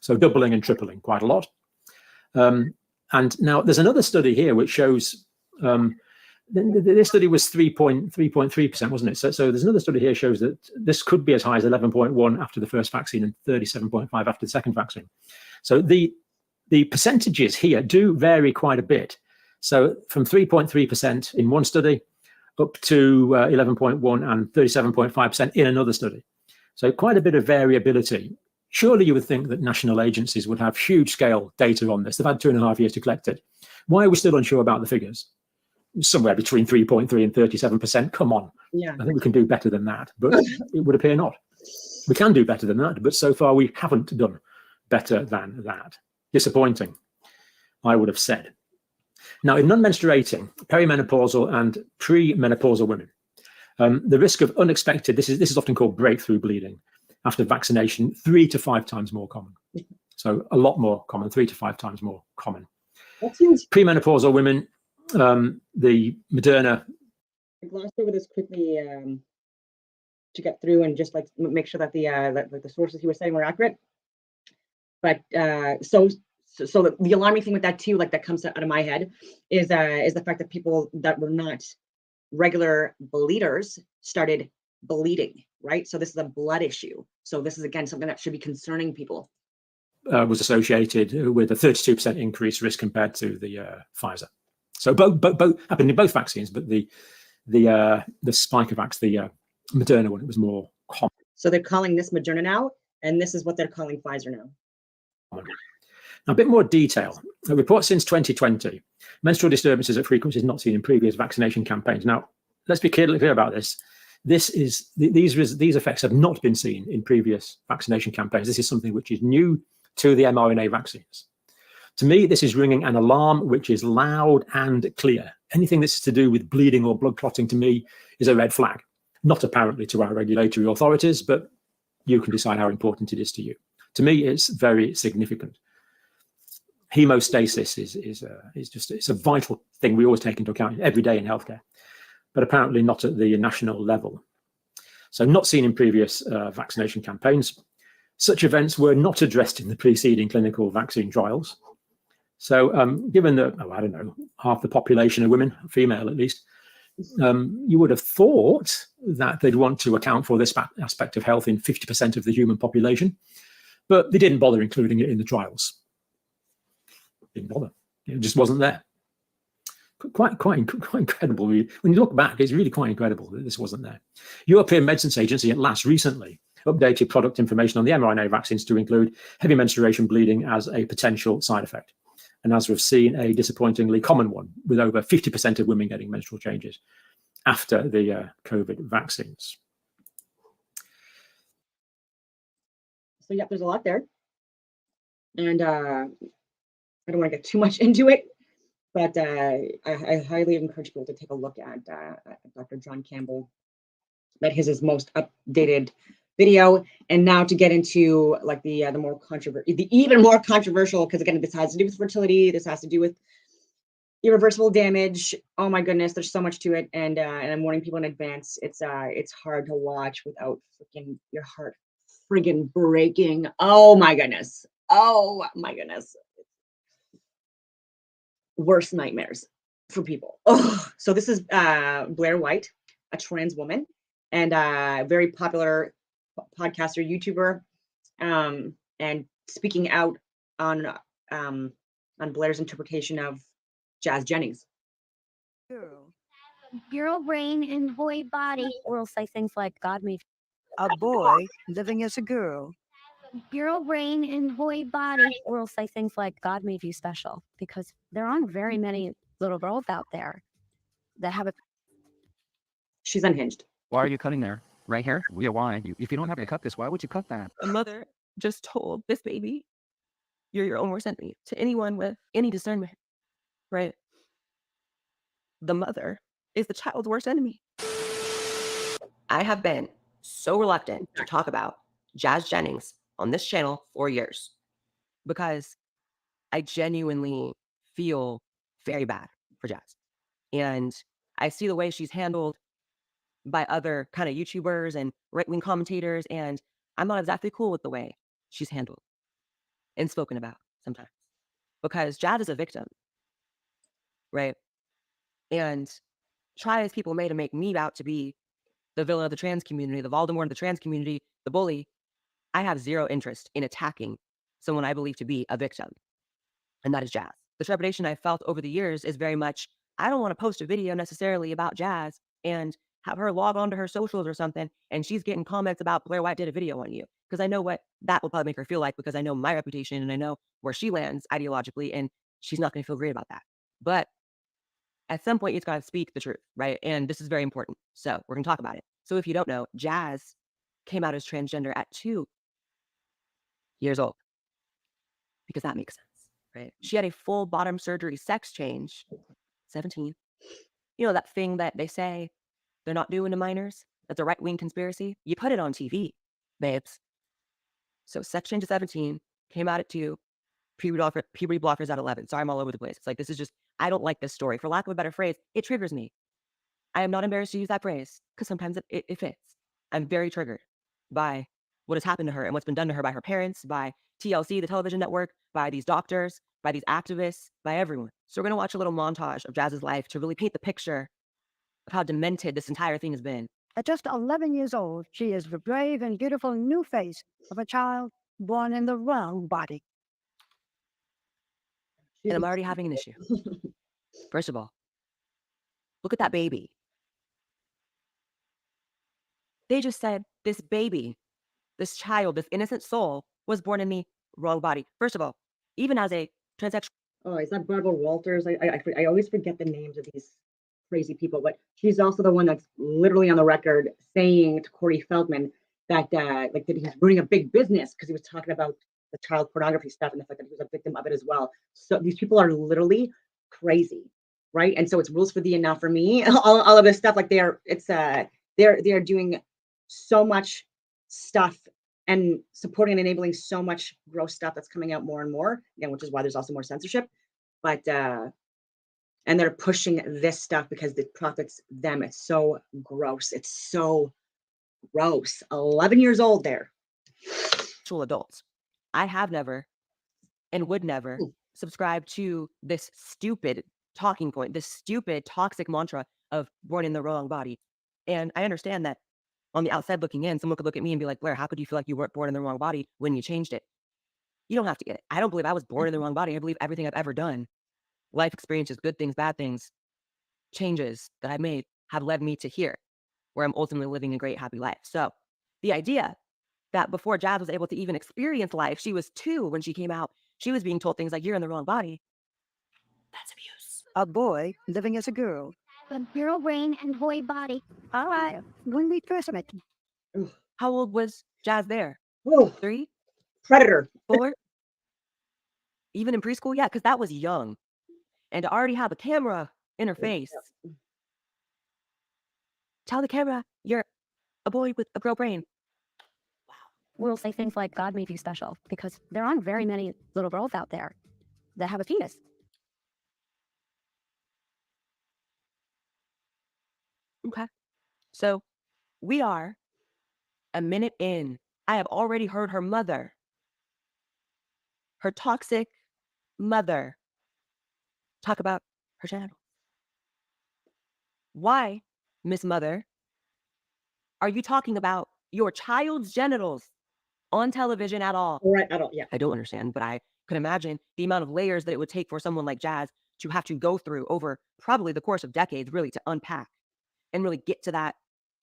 So doubling and tripling quite a lot. And now there's another study here which shows, this study was 3.3%, wasn't it? So there's another study here shows that this could be as high as 11.1 after the first vaccine and 37.5 after the second vaccine. So the percentages here do vary quite a bit. So from 3.3% in one study up to 11.1 and 37.5% in another study. So quite a bit of variability. Surely you would think that national agencies would have huge scale data on this. They've had 2.5 years to collect it. Why are we still unsure about the figures? Somewhere between 3.3 and 37%. Come on. Yeah. I think we can do better than that, but it would appear not. We can do better than that, but so far we haven't done better than that. Disappointing, I would have said. Now, in non-menstruating, perimenopausal and premenopausal women, The risk of unexpected, this is often called breakthrough bleeding after vaccination, 3 to 5 times more common. So a lot more common, 3 to 5 times more common. That's huge. Premenopausal women, the Moderna. I glossed over this quickly to get through and just like make sure that the sources he was saying were accurate. But so the alarming thing with that too, like that comes out of my head, is the fact that people that were not regular bleeders started bleeding, right? So this is a blood issue. So this is again something that should be concerning people. Was associated with a 32% increased risk compared to the Pfizer. So both happened in both vaccines, but the Spikevax, the Moderna one, it was more common. So they're calling this Moderna now, and this is what they're calling Pfizer now. Now, a bit more detail. A report since 2020, menstrual disturbances at frequencies not seen in previous vaccination campaigns. Now, let's be clear about this. These effects have not been seen in previous vaccination campaigns. This is something which is new to the mRNA vaccines. To me, this is ringing an alarm which is loud and clear. Anything that's to do with bleeding or blood clotting, to me, is a red flag. Not apparently to our regulatory authorities, but you can decide how important it is to you. To me, it's very significant. Hemostasis it's a vital thing we always take into account every day in healthcare, but apparently not at the national level. So not seen in previous vaccination campaigns. Such events were not addressed in the preceding clinical vaccine trials. So given that, I don't know, half the population are women, female at least, you would have thought that they'd want to account for this aspect of health in 50% of the human population, but they didn't bother including it in the trials. Didn't bother. It just wasn't there. Quite incredible. When you look back, it's really quite incredible that this wasn't there. European Medicines Agency, at last recently, updated product information on the mRNA vaccines to include heavy menstruation bleeding as a potential side effect. And as we've seen, a disappointingly common one, with over 50% of women getting menstrual changes after the COVID vaccines. So yeah, there's a lot there. And I don't want to get too much into it, but I highly encourage people to take a look at Dr. John Campbell. That his most updated video, and now to get into like the even more controversial, because again, this has to do with fertility. This has to do with irreversible damage. Oh my goodness, there's so much to it, and I'm warning people in advance. It's hard to watch without freaking your heart friggin' breaking. Oh my goodness. Oh my goodness. Worst nightmares for people. Oh, so this is Blair White, a trans woman, and a very popular podcaster, YouTuber, and speaking out on Blair's interpretation of Jazz Jennings. Girl brain and boy body. Or say things like God made a boy living as a girl. girl brain and boy body. Or say things like God made you special, because there aren't very many little girls out there that have a. She's unhinged. Why are you cutting there? Right here? Yeah, why? If you don't have to cut this, why would you cut that? A mother just told this baby, you're your own worst enemy, to anyone with any discernment, right? The mother is the child's worst enemy. I have been so reluctant to talk about Jazz Jennings on this channel for years because I genuinely feel very bad for Jazz. And I see the way she's handled by other kind of YouTubers and right-wing commentators, and I'm not exactly cool with the way she's handled and spoken about sometimes, because Jazz is a victim, right? And try as people may to make me out to be the villain of the trans community, the Voldemort of the trans community, the bully, I have zero interest in attacking someone I believe to be a victim, and that is Jazz. The trepidation I felt over the years is very much, I don't want to post a video necessarily about Jazz and have her log onto her socials or something, and she's getting comments about Blair White did a video on you, because I know what that will probably make her feel like, because I know my reputation and I know where she lands ideologically, and she's not going to feel great about that. But at some point, it's got to speak the truth, right? And this is very important. So we're going to talk about it. So if you don't know, Jazz came out as transgender at 2 years old, because that makes sense, right? She had a full bottom surgery sex change, 17. You know, that thing that they say, they're not doing to minors, that's a right-wing conspiracy, you put it on TV, babes. So sex change at 17, came out at 2, puberty blockers at 11. Sorry, I'm all over the place. It's like, this is just, I don't like this story. For lack of a better phrase, it triggers me. I am not embarrassed to use that phrase because sometimes it fits. I'm very triggered by what has happened to her and what's been done to her by her parents, by TLC, the television network, by these doctors, by these activists, by everyone. So we're going to watch a little montage of Jazz's life to really paint the picture of how demented this entire thing has been. At just 11 years old, she is the brave and beautiful new face of a child born in the wrong body. And I'm already having an issue. First of all, look at that baby. They just said this baby, this child, this innocent soul was born in the wrong body. First of all, even as a transsexual. Oh, is that Barbara Walters? I always forget the names of these crazy people, but she's also the one that's literally on the record saying to Corey Feldman that that he's running a big business because he was talking about the child pornography stuff and the fact that he was a victim of it as well. So these people are literally crazy, right? And so it's rules for thee and not for me. All of this stuff, like they're doing so much stuff and supporting and enabling so much gross stuff that's coming out more and more, again, which is why there's also more censorship. But and they're pushing this stuff because it profits them. It's so gross. It's so gross. 11 years old there. Adults. I have never and would never subscribe to this stupid talking point, this stupid toxic mantra of born in the wrong body. And I understand that on the outside looking in, someone could look at me and be like, Blair, how could you feel like you weren't born in the wrong body when you changed it? You don't have to get it. I don't believe I was born in the wrong body. I believe everything I've ever done, life experiences, good things, bad things, changes that I've made have led me to here, where I'm ultimately living a great, happy life. So the idea that before Jazz was able to even experience life, she was 2 when she came out, she was being told things like, you're in the wrong body. That's abuse. A boy living as a girl. A girl brain and boy body. All right, when we first met. How old was Jazz there? Oh, 3, predator. 4? Even in preschool? Yeah, because that was young. And to already have a camera in her face. Tell the camera you're a boy with a girl brain. We'll say things like God made you special because there aren't very many little girls out there that have a penis. Okay. So we are a minute in. I have already heard her mother, her toxic mother, talk about her channel. Why, Miss Mother, are you talking about your child's genitals on television at all? Right, I don't, yeah. I don't understand, but I could imagine the amount of layers that it would take for someone like Jazz to have to go through over probably the course of decades, really to unpack and really get to that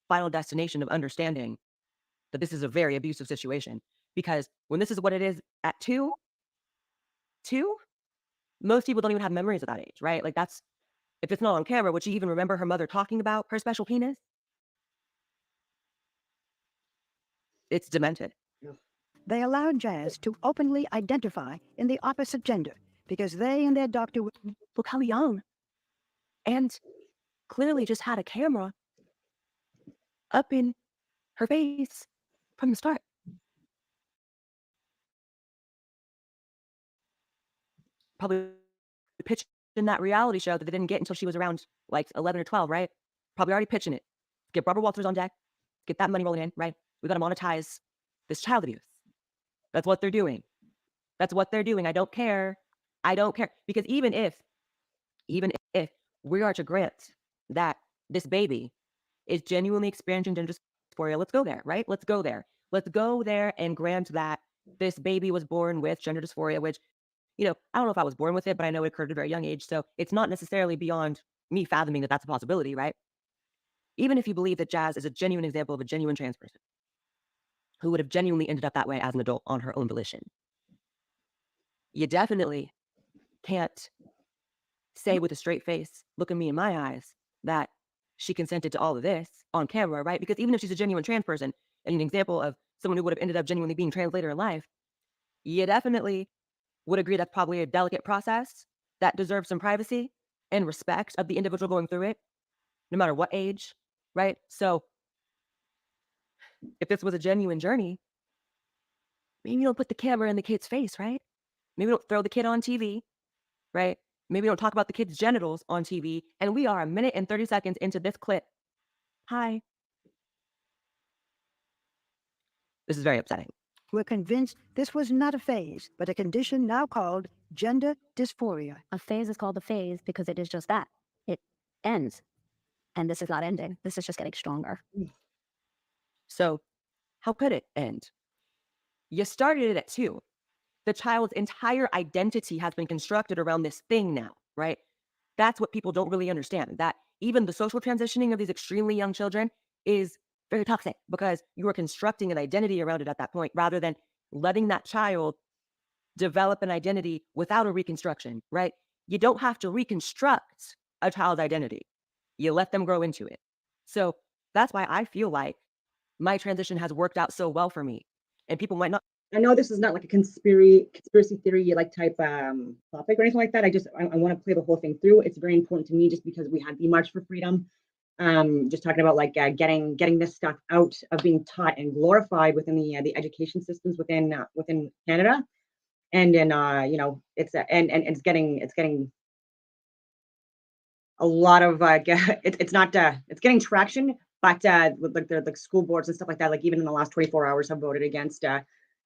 final destination of understanding that this is a very abusive situation. Because when this is what it is at 2, most people don't even have memories of that age, right? Like that's, if it's not on camera, would she even remember her mother talking about her special penis? It's demented. They allowed Jazz to openly identify in the opposite gender because they and their doctor were. Look how young. And clearly just had a camera up in her face from the start. Probably pitched in that reality show that they didn't get until she was around like 11 or 12, right? Probably already pitching it. Get Barbara Walters on deck, get that money rolling in, right? We got to monetize this child abuse. That's what they're doing. That's what they're doing. I don't care. I don't care. Because even if we are to grant that this baby is genuinely experiencing gender dysphoria, let's go there, right? Let's go there. Let's go there and grant that this baby was born with gender dysphoria, which, I don't know if I was born with it, but I know it occurred at a very young age. So it's not necessarily beyond me fathoming that that's a possibility, right? Even if you believe that Jazz is a genuine example of a genuine trans person who would have genuinely ended up that way as an adult on her own volition, you definitely can't say with a straight face, look at me in my eyes, that she consented to all of this on camera, right? Because even if she's a genuine trans person and an example of someone who would have ended up genuinely being trans later in life, you definitely would agree that's probably a delicate process that deserves some privacy and respect of the individual going through it, no matter what age, right? So if this was a genuine journey, maybe don't put the camera in the kid's face, right? Maybe don't throw the kid on TV, right? Maybe don't talk about the kid's genitals on TV. And we are a minute and 30 seconds into this clip. Hi. This is very upsetting. We're convinced this was not a phase, but a condition now called gender dysphoria. A phase is called a phase because it is just that. It ends. And this is not ending. This is just getting stronger. So how could it end? You started it at 2. The child's entire identity has been constructed around this thing now, right? That's what people don't really understand, that even the social transitioning of these extremely young children is very toxic because you are constructing an identity around it at that point rather than letting that child develop an identity without a reconstruction, right? You don't have to reconstruct a child's identity. You let them grow into it. So that's why I feel like my transition has worked out so well for me. And people might not. I know this is not like a conspiracy theory like type topic or anything like that. I want to play the whole thing through. It's very important to me just because we had the March for Freedom. Just talking about like getting this stuff out of being taught and glorified within the education systems within Canada, and in it's and it's getting a lot of it's getting traction, but like the school boards and stuff like that, like even in the last 24 hours have voted against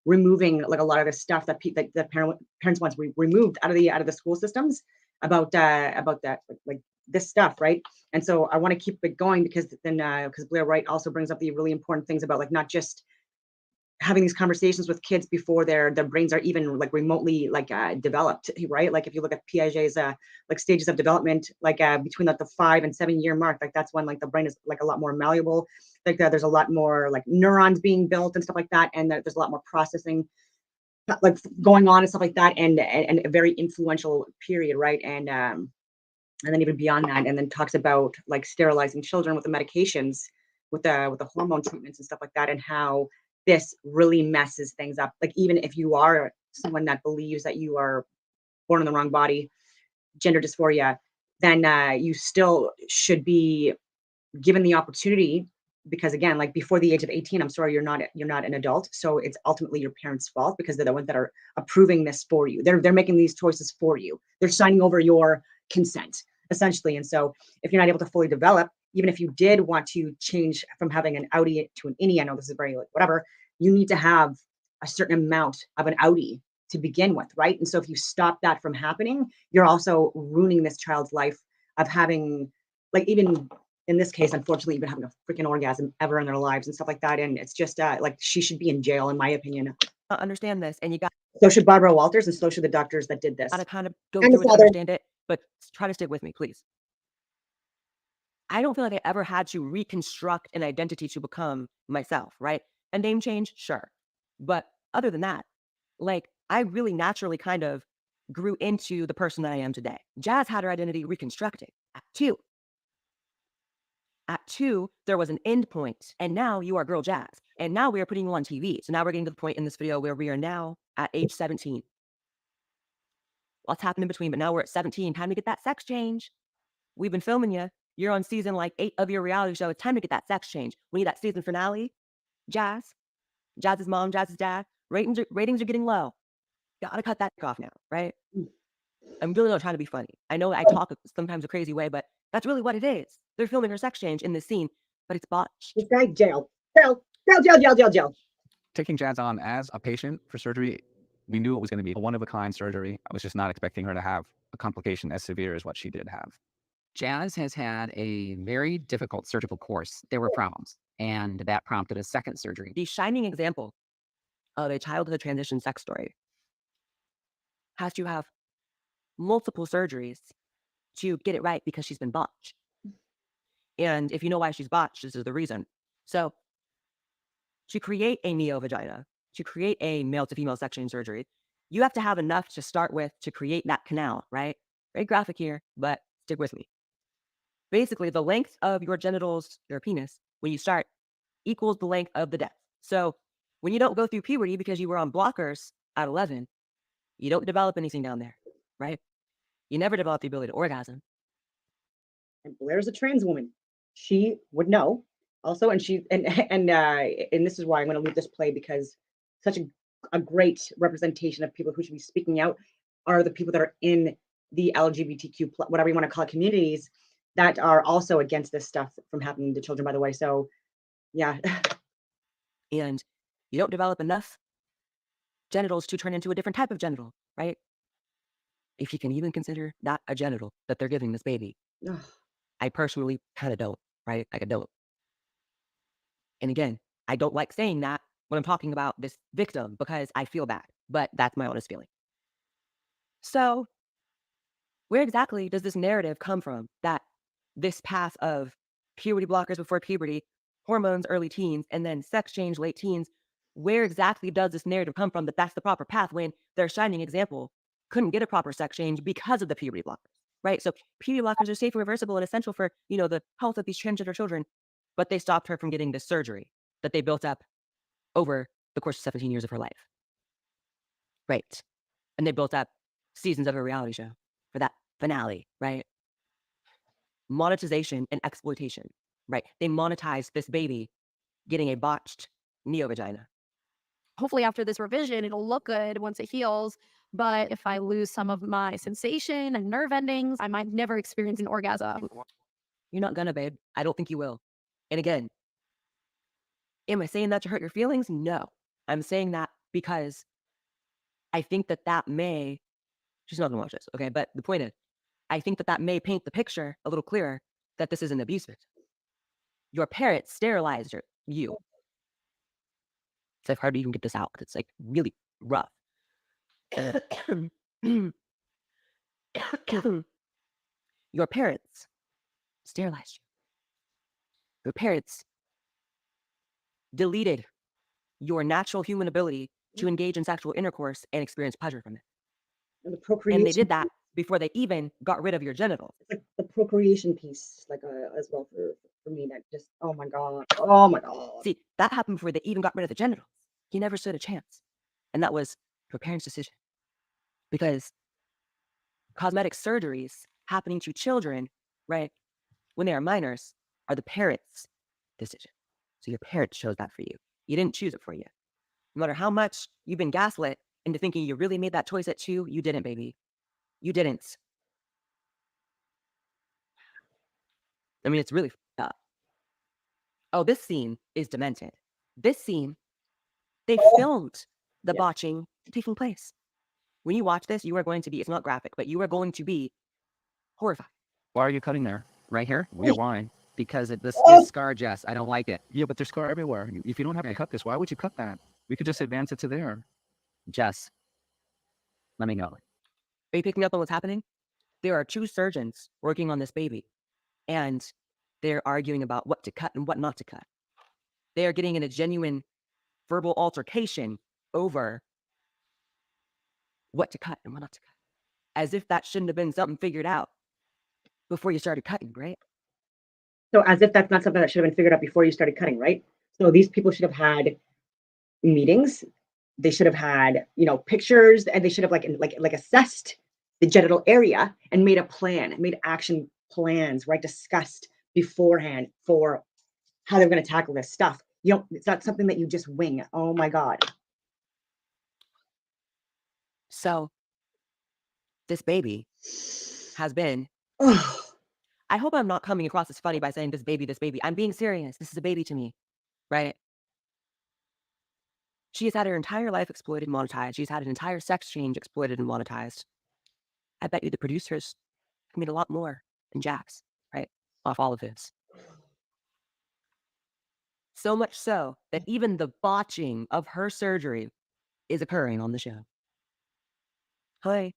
removing like a lot of the stuff that the parents once removed out of the school systems about that like this stuff, right? And so I want to keep it going because then because Blair Wright also brings up the really important things about like not just having these conversations with kids before their brains are even like remotely like developed, right? Like if you look at Piaget's like stages of development, like between like the 5 and 7 year mark, like that's when like the brain is like a lot more malleable. Like there's a lot more like neurons being built and stuff like that, and there's a lot more processing like going on and stuff like that, and a very influential period, right? And then even beyond that, and then talks about like sterilizing children with the medications, with the hormone treatments and stuff like that, and how this really messes things up. Like even if you are someone that believes that you are born in the wrong body, gender dysphoria, then you still should be given the opportunity, because again, like before the age of 18, I'm sorry, you're not an adult. So it's ultimately your parents' fault because they're the ones that are approving this for you. They're making these choices for you. They're signing over your consent, essentially. And so if you're not able to fully develop, even if you did want to change from having an outie to an innie, I know this is very like whatever, you need to have a certain amount of an outie to begin with, right? And so if you stop that from happening, you're also ruining this child's life of having, like, even in this case, unfortunately, even having a freaking orgasm ever in their lives and stuff like that. And it's just like she should be in jail, in my opinion. Understand this, and you got So should Barbara Walters, and so should the doctors that did this. to kind of go And through it to Father. understand it, but try to stick with me, please. I don't feel like I ever had to reconstruct an identity to become myself, right? A name change, sure. But other than that, like I really naturally kind of grew into the person that I am today. Jazz had her identity reconstructed at 2. At 2, there was an end point, and now you are Girl Jazz. And now we are putting you on TV. So now we're getting to the point in this video where we are now at age 17. Lots happened in between, but now we're at 17. Time to get that sex change. We've been filming you. You're on season like 8 of your reality show. It's time to get that sex change. We need that season finale. Jazz, Jazz's mom, Jazz's dad. Ratings are getting low. Gotta cut that off now, right? I'm really not trying to be funny. I know I talk sometimes a crazy way, but that's really what it is. They're filming her sex change in this scene, but it's botched. This guy, jail. Taking Jazz on as a patient for surgery, we knew it was going to be a one-of-a-kind surgery. I was just not expecting her to have a complication as severe as what she did have. Jazz has had a very difficult surgical course. There were problems, and that prompted a second surgery. The shining example of a childhood transition sex story has to have multiple surgeries to get it right because she's been botched. And if you know why she's botched, this is the reason. So to create a neo-vagina, to create a male to female sex change surgery, you have to have enough to start with to create that canal, right? Very graphic here, but stick with me. Basically, the length of your genitals, your penis, when you start, equals the length of the depth. So when you don't go through puberty because you were on blockers at 11, you don't develop anything down there, right? You never develop the ability to orgasm. And Blair's a trans woman. she would know also, and she and this is why I'm going to leave this play, because such a great representation of people who should be speaking out are the people that are in the LGBTQ whatever you want to call it communities that are also against this stuff from happening to children, by the way. So yeah. And you don't develop enough genitals to turn into a different type of genital, right? If you can even consider that a genital that they're giving this baby. Ugh. I personally kind of don't, right? Like I don't. And again, I don't like saying that when I'm talking about this victim because I feel bad, but that's my honest feeling. So, where exactly does this narrative come from that this path of puberty blockers before puberty, hormones early teens, and then sex change late teens? Where exactly does this narrative come from that that's the proper path when their shining example couldn't get a proper sex change because of the puberty blockers, right? So puberty blockers are safe and reversible and essential for, the health of these transgender children, but they stopped her from getting this surgery that they built up over the course of 17 years of her life. Right. And they built up seasons of a reality show for that finale, right? Monetization and exploitation, right? They monetized this baby getting a botched neo-vagina. Hopefully after this revision, it'll look good once it heals. But if I lose some of my sensation and nerve endings, I might never experience an orgasm. You're not gonna, babe. I don't think you will. And again, am I saying that to hurt your feelings? No. I'm saying that because I think that may, she's not gonna watch this, okay? But the point is, I think that may paint the picture a little clearer that this is an abuse victim. Your parents sterilized you. It's like hard to even get this out. It's like really rough. Your parents sterilized you. Your parents deleted your natural human ability to engage in sexual intercourse and experience pleasure from it. And the procreation. And they did that before they even got rid of your genitals. It's like the procreation piece, like as well for me. That just, oh my god. See, that happened before they even got rid of the genitals. You never stood a chance, and that was your parents' decision. Because cosmetic surgeries happening to children, right, when they are minors, are the parents' decision. So your parents chose that for you. You didn't choose it for you. No matter how much you've been gaslit into thinking you really made that choice at 2, you didn't, baby. You didn't. I mean, it's really fucked up. Oh, this scene is demented. This scene, they filmed the botching taking place. When you watch this, you are going to be, it's not graphic, but you are going to be horrified. Why are you cutting there? Right here? Yeah, why? Because this is scar, Jess. I don't like it. Yeah, but there's scar everywhere. If you don't have to cut this, why would you cut that? We could just advance it to there. Jess, let me know. Are you picking up on what's happening? There are 2 surgeons working on this baby, and they're arguing about what to cut and what not to cut. They are getting in a genuine verbal altercation over what to cut and what not to cut. As if that shouldn't have been something figured out before you started cutting, right? So as if that's not something that should have been figured out before you started cutting, right? So these people should have had meetings. They should have had, pictures, and they should have like assessed the genital area and made a plan, made action plans, right? Discussed beforehand for how they're going to tackle this stuff. It's not something that you just wing. Oh my God. So this baby has been, I hope I'm not coming across as funny by saying this baby. I'm being serious. This is a baby to me, right? She has had her entire life exploited and monetized. She's had an entire sex change exploited and monetized. I bet you the producers made a lot more than Jax, right? Off all of this. So much so that even the botching of her surgery is occurring on the show. Hi.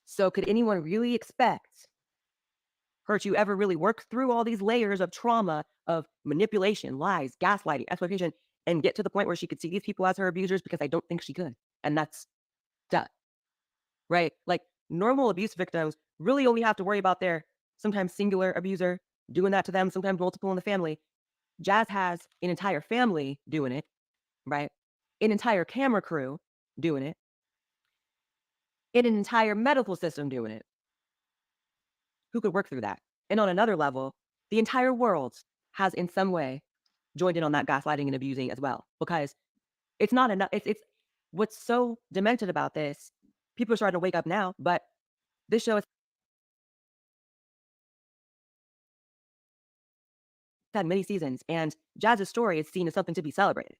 So could anyone really expect her to ever really work through all these layers of trauma, of manipulation, lies, gaslighting, exploitation, and get to the point where she could see these people as her abusers? Because I don't think she could. And that's done. Right? Like normal abuse victims really only have to worry about their sometimes singular abuser doing that to them, sometimes multiple in the family. Jazz has an entire family doing it, right? An entire camera crew doing it. In an entire medical system doing it. Who could work through that? And on another level, the entire world has in some way joined in on that gaslighting and abusing as well, because it's not enough. It's what's so demented about this. People are starting to wake up now, but this show has had many seasons, and Jazz's story is seen as something to be celebrated.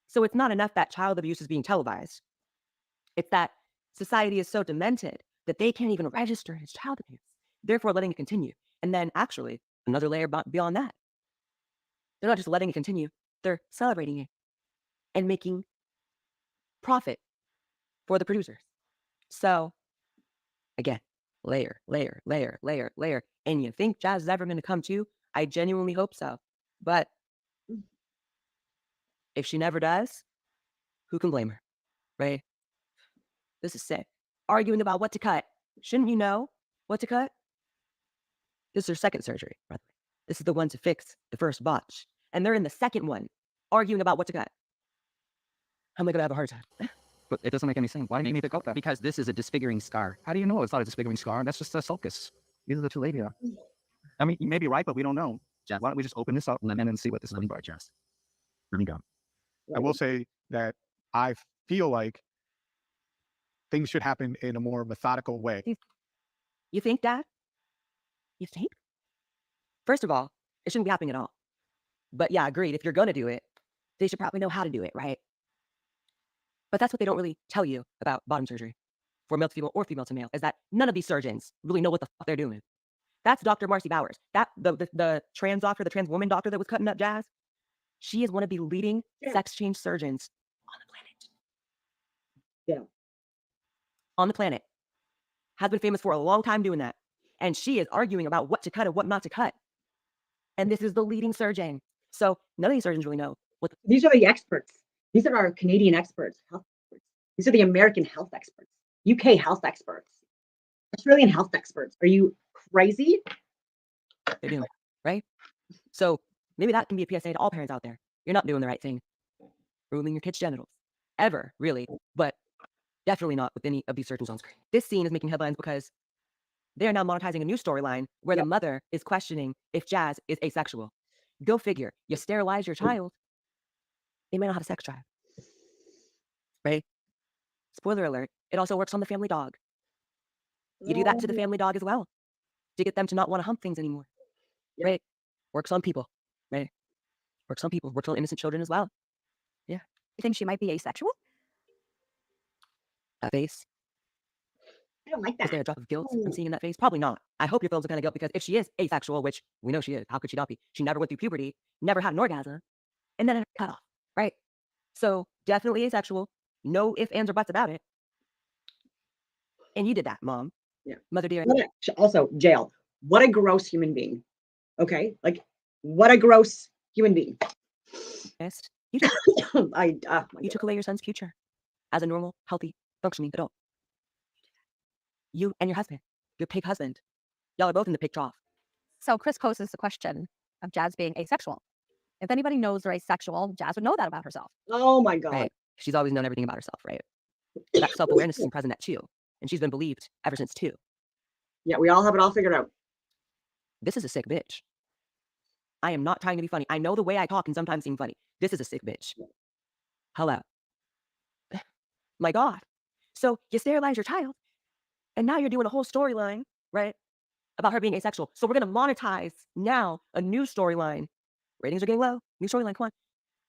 So it's not enough that child abuse is being televised. It's that society is so demented that they can't even register it as child abuse, therefore letting it continue. And then actually, another layer beyond that, they're not just letting it continue, they're celebrating it and making profit for the producers. So again, layer, layer, layer, layer, layer. And you think Jazz is ever going to come to? I genuinely hope so. But if she never does, who can blame her, right? This is sick. Arguing about what to cut. Shouldn't you know what to cut? This is her second surgery, by the way. This is the one to fix the first botch. And they're in the second one, arguing about what to cut. How am I going to have a heart attack? But it doesn't make any sense. Why do you need to go there? Because this is a disfiguring scar. How do you know it's not a disfiguring scar? That's just a sulcus. These are the two labia. I mean, you may be right, but we don't know. Jess, why don't we just open this up and then see what this is about, Jess? Here we go. I will say that I feel like things should happen in a more methodical way. You think, Dad? You think? First of all, it shouldn't be happening at all. But yeah, agreed. If you're going to do it, they should probably know how to do it, right? But that's what they don't really tell you about bottom surgery for male to female or female to male, is that none of these surgeons really know what the fuck they're doing. That's Dr. Marcy Bowers. That the trans doctor, the trans woman doctor that was cutting up Jazz, she is one of the leading sex change surgeons on the planet. Yeah. On the planet. Has been famous for a long time doing that. And she is arguing about what to cut and what not to cut. And this is the leading surgeon. So none of these surgeons really know what These are the experts. These are our Canadian experts, health experts. These are the American health experts, UK health experts, Australian health experts. Are you crazy? they're doing, right? So maybe that can be a PSA to all parents out there. You're not doing the right thing. Ruining your kids' genitals. Ever, really. But definitely not with any of these surgeons on screen. This scene is making headlines because they're now monetizing a new storyline where the mother is questioning if Jazz is asexual. Go figure. You sterilize your child, they may not have a sex drive. Right? Spoiler alert, it also works on the family dog. You do that to the family dog as well to get them to not want to hump things anymore. Right? Works on people. Right? Works on people. Works on innocent children as well. Yeah. You think she might be asexual? That face. I don't like Is that. there a drop of guilt from seeing in that face? Probably not. I hope your feelings are kind of guilt, because if she is asexual, which we know she is, how could she not be? She never went through puberty, never had an orgasm, and then it cut off, right? So definitely asexual. No ifs, ands, or buts about it. And you did that, Mom. Yeah. Mother dear. Also, jail. What a gross human being. Okay? Like, what a gross human being. You took, my you took away your son's future as a normal, healthy, functioning adult. You and your husband, your pig husband, y'all are both in the pig trough. So Chris poses the question of Jazz being asexual. If anybody knows they're asexual, Jazz would know that about herself. Oh my God. Right. She's always known everything about herself, right? That self-awareness is present at 2. And she's been believed ever since 2. Yeah, we all have it all figured out. This is a sick bitch. I am not trying to be funny. I know the way I talk can sometimes seem funny. This is a sick bitch. Hello. My God. So you sterilize your child, and now you're doing a whole storyline, right, about her being asexual. So we're going to monetize now a new storyline. Ratings are getting low. New storyline, come on.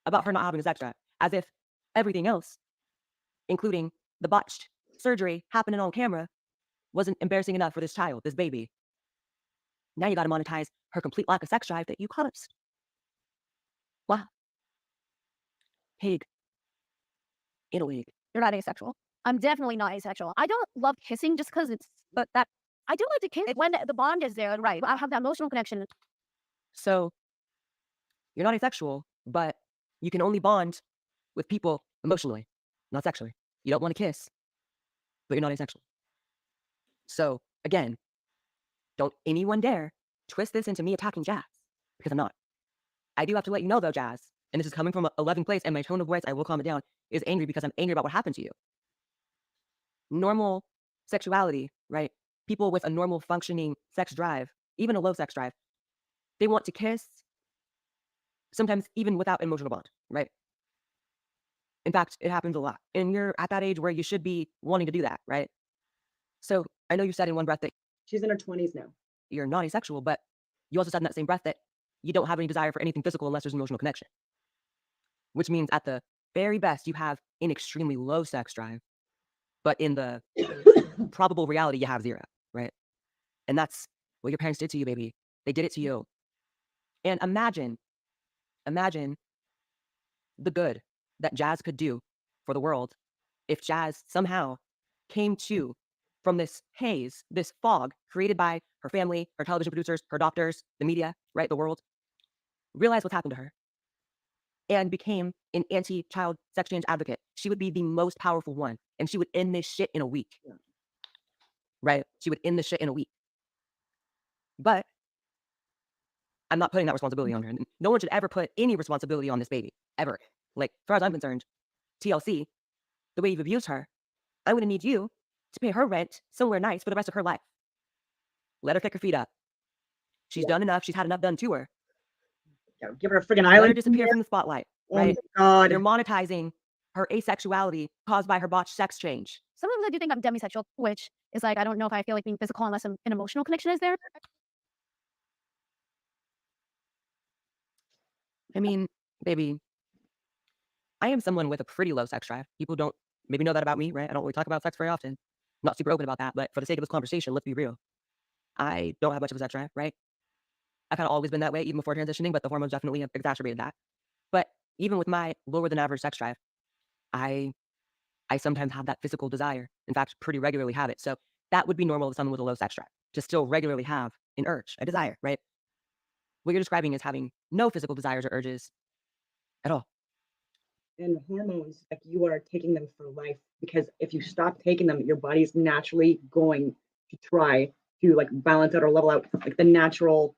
About her not having a sex drive. As if everything else, including the botched surgery happening on camera, wasn't embarrassing enough for this child, this baby. Now you got to monetize her complete lack of sex drive that you caused. Wow. Pig. In a wig. You're not asexual. I'm definitely not asexual. I don't love kissing just because but that I do like to kiss when the bond is there, right? I have that emotional connection. So you're not asexual, but you can only bond with people emotionally, not sexually. You don't want to kiss, but you're not asexual. So again, don't anyone dare twist this into me attacking Jazz, because I'm not. I do have to let you know though, Jazz, and this is coming from a loving place, and my tone of voice, I will calm it down, is angry because I'm angry about what happened to you. Normal sexuality, right? People with a normal functioning sex drive even a low sex drive, they want to kiss, sometimes even without emotional bond, right? In fact, it happens a lot. And you're at that age where you should be wanting to do that, right? So I know you said in one breath that She's in her 20s now. you're not asexual, but you also said in that same breath that you don't have any desire for anything physical unless there's emotional connection, which means at the very best, you have an extremely low sex drive, but in the probable reality, you have zero, right? And that's what your parents did to you, baby. They did it to you. And imagine the good that Jazz could do for the world if Jazz somehow came to from this haze, this fog created by her family, her television producers, her doctors, the media, right? The world, realized what's happened to her and became an anti-child sex change advocate. She would be the most powerful one, and she would end this shit in a week, right? She would end this shit in a week. But I'm not putting that responsibility on her. No one should ever put any responsibility on this baby, ever. Like, as far as I'm concerned, TLC, the way you've abused her, I'm going to need you to pay her rent somewhere nice for the rest of her life. Let her kick her feet up. She's done enough. She's had enough done to her. Yeah, give her a friggin' Let her island. disappear from the spotlight, Oh right? my God. You're monetizing her asexuality caused by her botched sex change. Sometimes I do think I'm demisexual, which is like, I don't know if I feel like being physical unless an emotional connection is there. I mean, baby, I am someone with a pretty low sex drive. People don't maybe know that about me, right? I don't really talk about sex very often. Not super open about that, but for the sake of this conversation, let's be real. I don't have much of a sex drive, right? I've kind of always been that way, even before transitioning, but the hormones definitely have exacerbated that. But even with my lower than average sex drive, I sometimes have that physical desire. In fact, pretty regularly have it. So that would be normal with someone with a low sex drive to still regularly have an urge, a desire, right? What you're describing is having no physical desires or urges at all. And hormones, like you are taking them for life, because if you stop taking them, your body's naturally going to try to like balance out or level out like the natural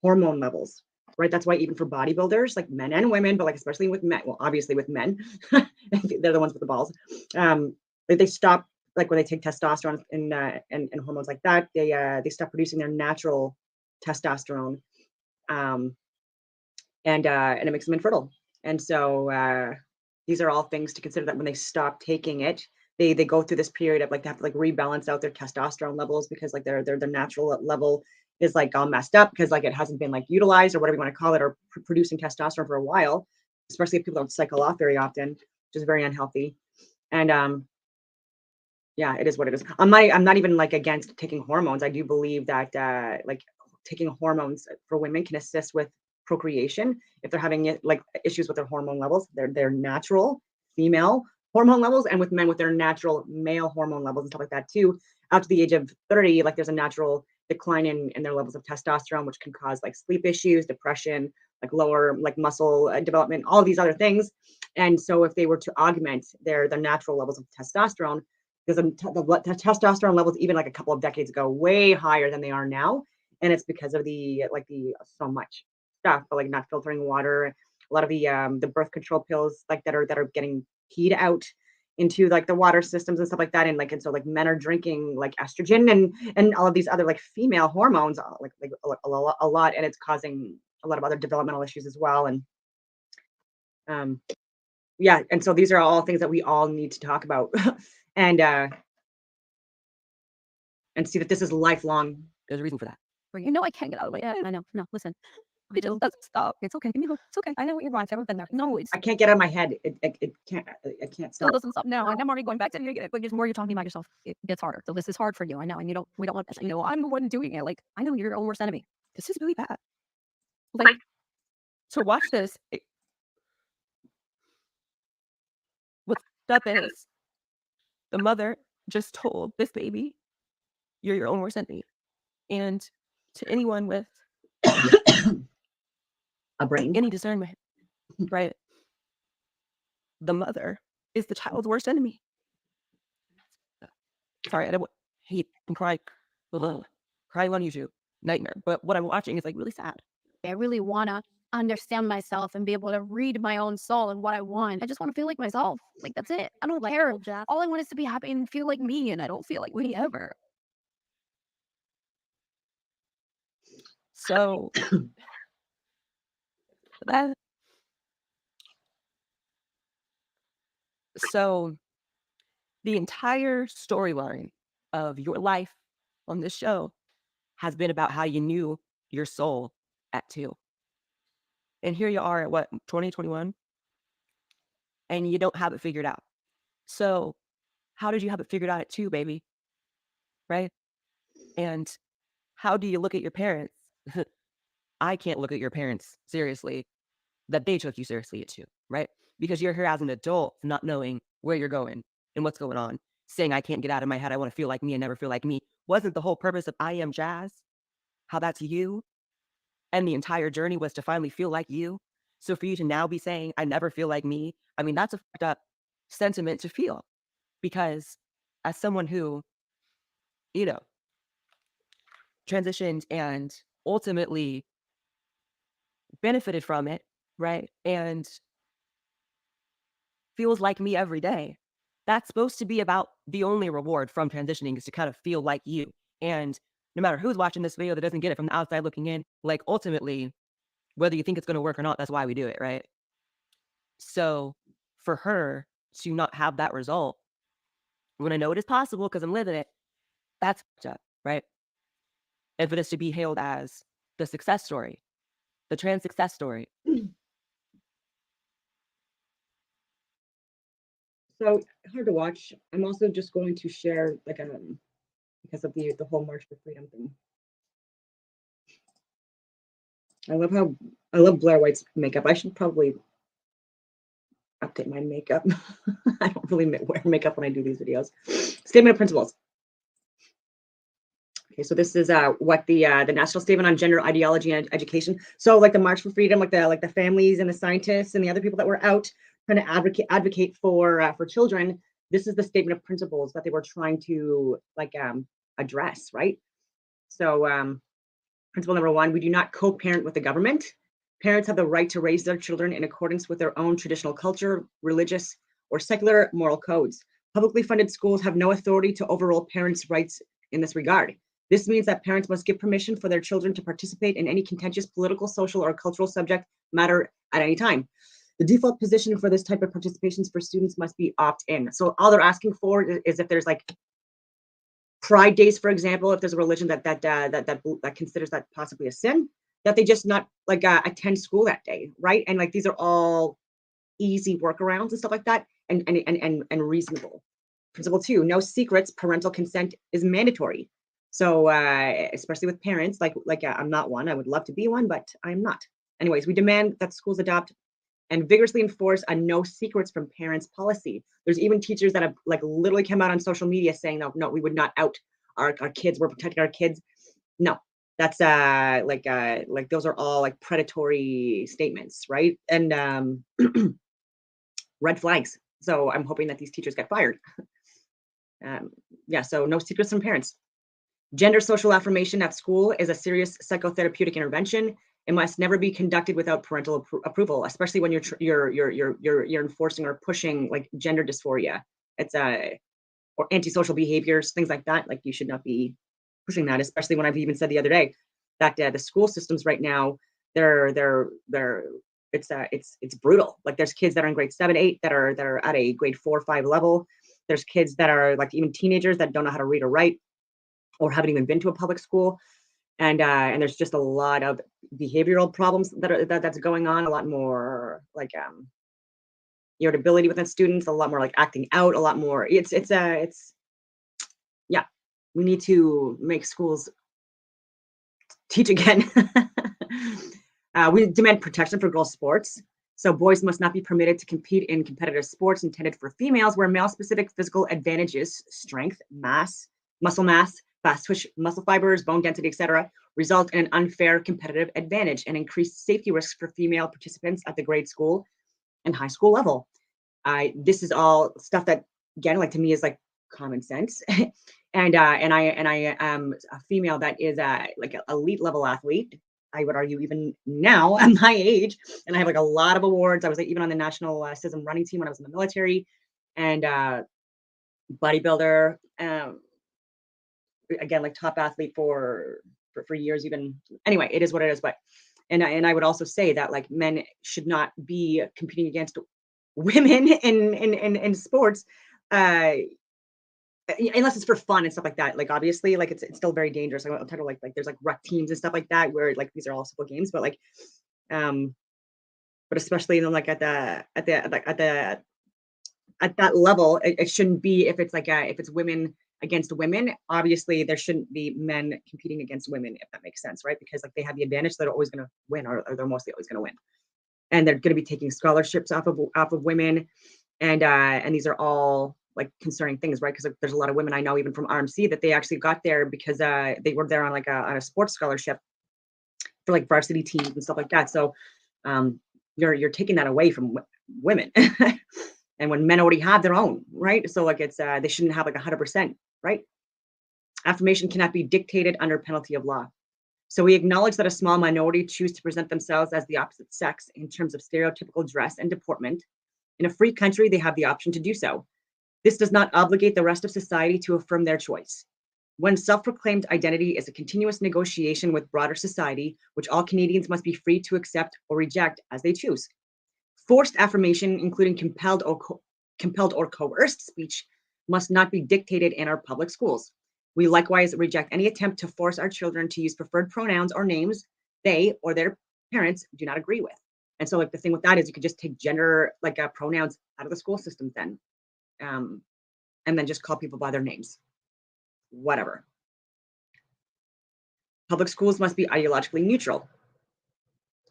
hormone levels, right? That's why even for bodybuilders, like men and women, but like especially with men, well, obviously with men, they're the ones with the balls. They stop, like when they take testosterone and hormones like that, they stop producing their natural testosterone, and it makes them infertile. And so these are all things to consider, that when they stop taking it, they go through this period of like they have to like rebalance out their testosterone levels, because like their natural level is like all messed up, because like it hasn't been like utilized or whatever you want to call it, or producing testosterone for a while, especially if people don't cycle off very often, which is very unhealthy. And yeah, it is what it is. I'm not even like against taking hormones. I do believe that like taking hormones for women can assist with procreation if they're having like issues with their hormone levels, their natural female hormone levels, and with men with their natural male hormone levels and stuff like that too. After the age of 30, like there's a natural decline in their levels of testosterone, which can cause like sleep issues, depression, like lower like muscle development, all of these other things. And so if they were to augment their natural levels of testosterone, because the testosterone levels even like a couple of decades ago way higher than they are now, and it's because of the so much stuff, but like not filtering water, a lot of the birth control pills like that are getting keyed out into like the water systems and stuff like that, and so like men are drinking like estrogen and all of these other like female hormones like a lot, and it's causing a lot of other developmental issues as well. And yeah, and so these are all things that we all need to talk about and see that this is lifelong. There's a reason for that. You know I can't get out of my head. I know. No, listen. It just doesn't stop. It's okay. Give me a hug. It's okay. I know what you're going. I've never been there. No, I can't get out of my head. It can't. I can't still stop. doesn't stop now. I'm already going back to it. But the more you're talking about yourself, it gets harder. So this is hard for you. I know. And we don't want this. I'm the one doing it. Like, I know you're your own worst enemy. This is really bad. Like, to watch this, what's up is the mother just told this baby, you're your own worst enemy. And to anyone with a brain, any discernment, right? The mother is the child's worst enemy. Sorry, I don't hate and cry. Crying on YouTube, nightmare. But what I'm watching is like really sad. I really want to understand myself and be able to read my own soul and what I want. I just want to feel like myself. Like, that's it. I don't care. All I want is to be happy and feel like me, and I don't feel like me ever. So that so the entire storyline of your life on this show has been about how you knew your soul at 2. And here you are at what, 2021, and you don't have it figured out. So how did you have it figured out at 2, baby? Right? And how do you look at your parents? I can't look at your parents seriously that they took you seriously at 2, right? Because you're here as an adult not knowing where you're going and what's going on, saying I can't get out of my head, I want to feel like me and never feel like me. Wasn't the whole purpose of I Am Jazz how that's you? And the entire journey was to finally feel like you. So for you to now be saying I never feel like me, I mean, that's a fucked up sentiment to feel, because as someone who, you know, transitioned and ultimately benefited from it, right? And feels like me every day. That's supposed to be about the only reward from transitioning is to kind of feel like you. And no matter who's watching this video that doesn't get it from the outside looking in, like ultimately, whether you think it's going to work or not, that's why we do it, right? So for her to not have that result, when I know it is possible because I'm living it, that's fucked up, right? And for this to be hailed as the success story, the trans success story. So hard to watch. I'm also just going to share like because of the whole March for Freedom thing. I love Blair White's makeup. I should probably update my makeup. I don't really wear makeup when I do these videos. Statement of principles. Okay, so this is what the National Statement on Gender Ideology and Education. So like the March for Freedom, like the families and the scientists and the other people that were out trying to advocate for children. This is the statement of principles that they were trying to like address, right? So principle number 1: we do not co-parent with the government. Parents have the right to raise their children in accordance with their own traditional culture, religious, or secular moral codes. Publicly funded schools have no authority to overrule parents' rights in this regard. This means that parents must give permission for their children to participate in any contentious political, social, or cultural subject matter at any time. The default position for this type of participations for students must be opt-in. So all they're asking for is if there's like Pride days, for example, if there's a religion that considers that possibly a sin, that they just not like attend school that day, right? And like these are all easy workarounds and stuff like that, and reasonable. Principle 2: no secrets. Parental consent is mandatory. So especially with parents, I'm not one. I would love to be one, but I'm not. Anyways, we demand that schools adopt and vigorously enforce a no secrets from parents policy. There's even teachers that have like literally come out on social media saying, no, we would not out our kids. We're protecting our kids. No, that's like those are all like predatory statements, right? And red flags. So I'm hoping that these teachers get fired. Yeah, so no secrets from parents. Gender social affirmation at school is a serious psychotherapeutic intervention. It must never be conducted without parental approval, especially when you're enforcing or pushing like gender dysphoria. It's or antisocial behaviors, things like that. Like you should not be pushing that, especially when I've even said the other day that the school systems right now, it's brutal. Like there's kids that are in grade 7, 8 that are at a grade 4, 5 level. There's kids that are like even teenagers that don't know how to read or write or haven't even been to a public school. And there's just a lot of behavioral problems that's going on, a lot more like irritability within students, a lot more like acting out, a lot more. It's yeah, we need to make schools teach again. We demand protection for girls' sports. So boys must not be permitted to compete in competitive sports intended for females where male-specific physical advantages, strength, mass, muscle mass, fast twitch muscle fibers, bone density, etc., result in an unfair competitive advantage and increased safety risks for female participants at the grade school and high school level. This is all stuff that, again, like to me is like common sense. and I am a female that is like an elite level athlete. I would argue even now at my age, and I have like a lot of awards. I was like even on the national CISM running team when I was in the military, and bodybuilder. Again, like top athlete for for years even. Anyway, it is what it is. But and I would also say that like men should not be competing against women in sports, unless it's for fun and stuff like that. Like obviously, like it's still very dangerous. I'm talking like there's like rec teams and stuff like that where like these are all simple games, but like but especially like at that level, it shouldn't be if it's like if it's women against women. Obviously, there shouldn't be men competing against women, if that makes sense, right? Because like they have the advantage, they're always going to win, or they're mostly always going to win, and they're going to be taking scholarships off of women, and these are all like concerning things, right? Because like, there's a lot of women I know even from RMC that they actually got there because they were there on like on a sports scholarship for like varsity teams and stuff like that. So you're taking that away from women. And when men already have their own, right? So like it's they shouldn't have like 100%, right? Affirmation cannot be dictated under penalty of law. So we acknowledge that a small minority choose to present themselves as the opposite sex in terms of stereotypical dress and deportment. In a free country, they have the option to do so. This does not obligate the rest of society to affirm their choice. One's self-proclaimed identity is a continuous negotiation with broader society, which all Canadians must be free to accept or reject as they choose. Forced affirmation, including compelled or coerced speech, must not be dictated in our public schools. We likewise reject any attempt to force our children to use preferred pronouns or names they or their parents do not agree with. And so like the thing with that is you could just take gender like pronouns out of the school system then, and then just call people by their names, whatever. Public schools must be ideologically neutral.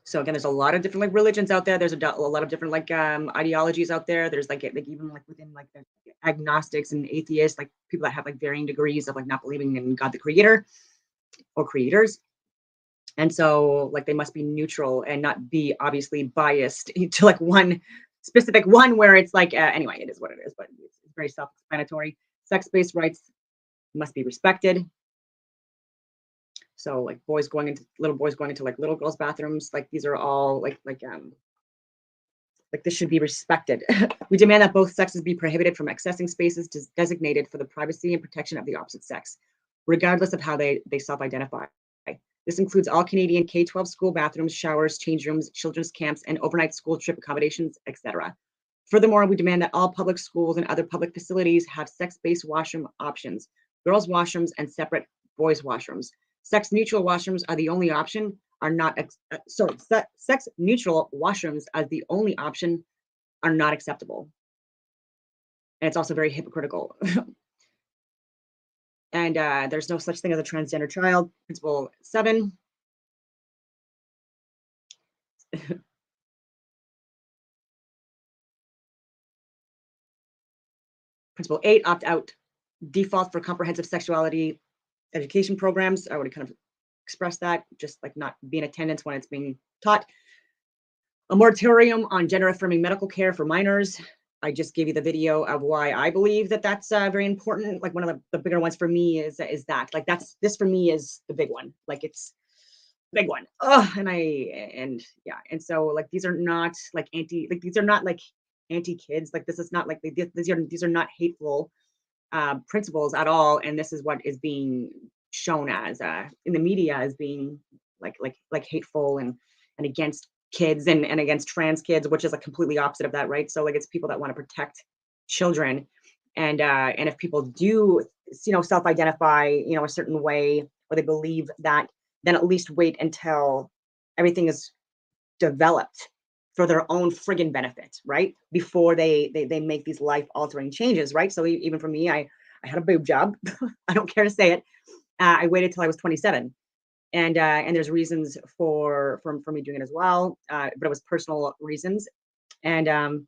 So again, there's a lot of different like religions out there. There's a lot of different like ideologies out there. There's like even like within like the agnostics and atheists, like people that have like varying degrees of like not believing in God the Creator or creators. And so like they must be neutral and not be obviously biased to like one specific one where it's like anyway, it is what it is, but it's very self-explanatory. Sex-based rights must be respected. So like little boys going into like little girls' bathrooms, like these are all like this should be respected. We demand that both sexes be prohibited from accessing spaces designated for the privacy and protection of the opposite sex, regardless of how they self-identify. This includes all Canadian K-12 school bathrooms, showers, change rooms, children's camps, and overnight school trip accommodations, etc. Furthermore, we demand that all public schools and other public facilities have sex-based washroom options, girls' washrooms, and separate boys' washrooms. Sex-neutral washrooms are the only option, sex-neutral washrooms as the only option are not acceptable. And it's also very hypocritical. And there's no such thing as a transgender child. Principle 7. Principle 8, opt out. Default for comprehensive sexuality education programs. I already kind of expressed that, just like not be in attendance when it's being taught. A moratorium on gender affirming medical care for minors. I just gave you the video of why I believe that that's very important. Like one of the bigger ones for me is that like this for me is the big one. Like it's big one. Oh, and so like these are not like these are not like anti-kids. Like this is not like these are not hateful principles at all. And this is what is being shown as in the media as being like hateful and against kids and against trans kids, which is like completely opposite of that, right? So like it's people that want to protect children, and if people do self-identify a certain way or they believe that, then at least wait until everything is developed for their own friggin' benefit, right? Before they make these life-altering changes, right? So even for me, I had a boob job. I don't care to say it. I waited till I was 27. And there's reasons for me doing it as well, but it was personal reasons, and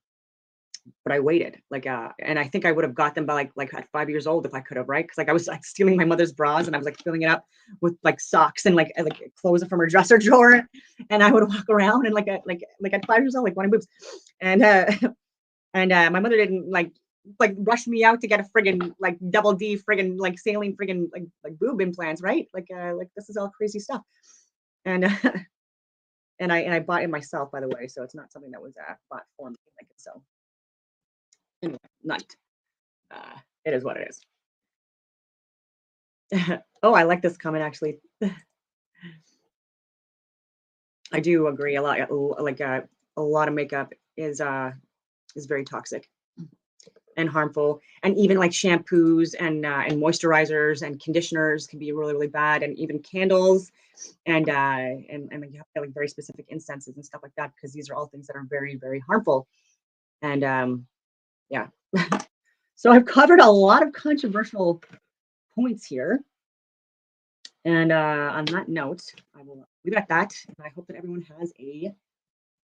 but I waited and I think I would have got them by like at 5 years old if I could have, right? Because like I was like stealing my mother's bras and I was like filling it up with like socks and like clothes from her dresser drawer, and I would walk around and like at 5 years old like wanting boobs, and my mother didn't like rush me out to get a friggin' like double D friggin' like saline friggin' like boob implants, right? Like this is all crazy stuff. And and I bought it myself, by the way, so it's not something that was bought for me. Like so anyway, it is what it is. Oh, I like this comment actually. I do agree a lot. Like a lot of makeup is very toxic and harmful, and even like shampoos and moisturizers and conditioners can be really, really bad, and even candles and like you have to get like very specific incenses and stuff like that, because these are all things that are very, very harmful. And yeah. So I've covered a lot of controversial points here. And on that note, I will leave it at that. And I hope that everyone has a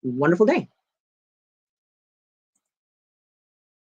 wonderful day.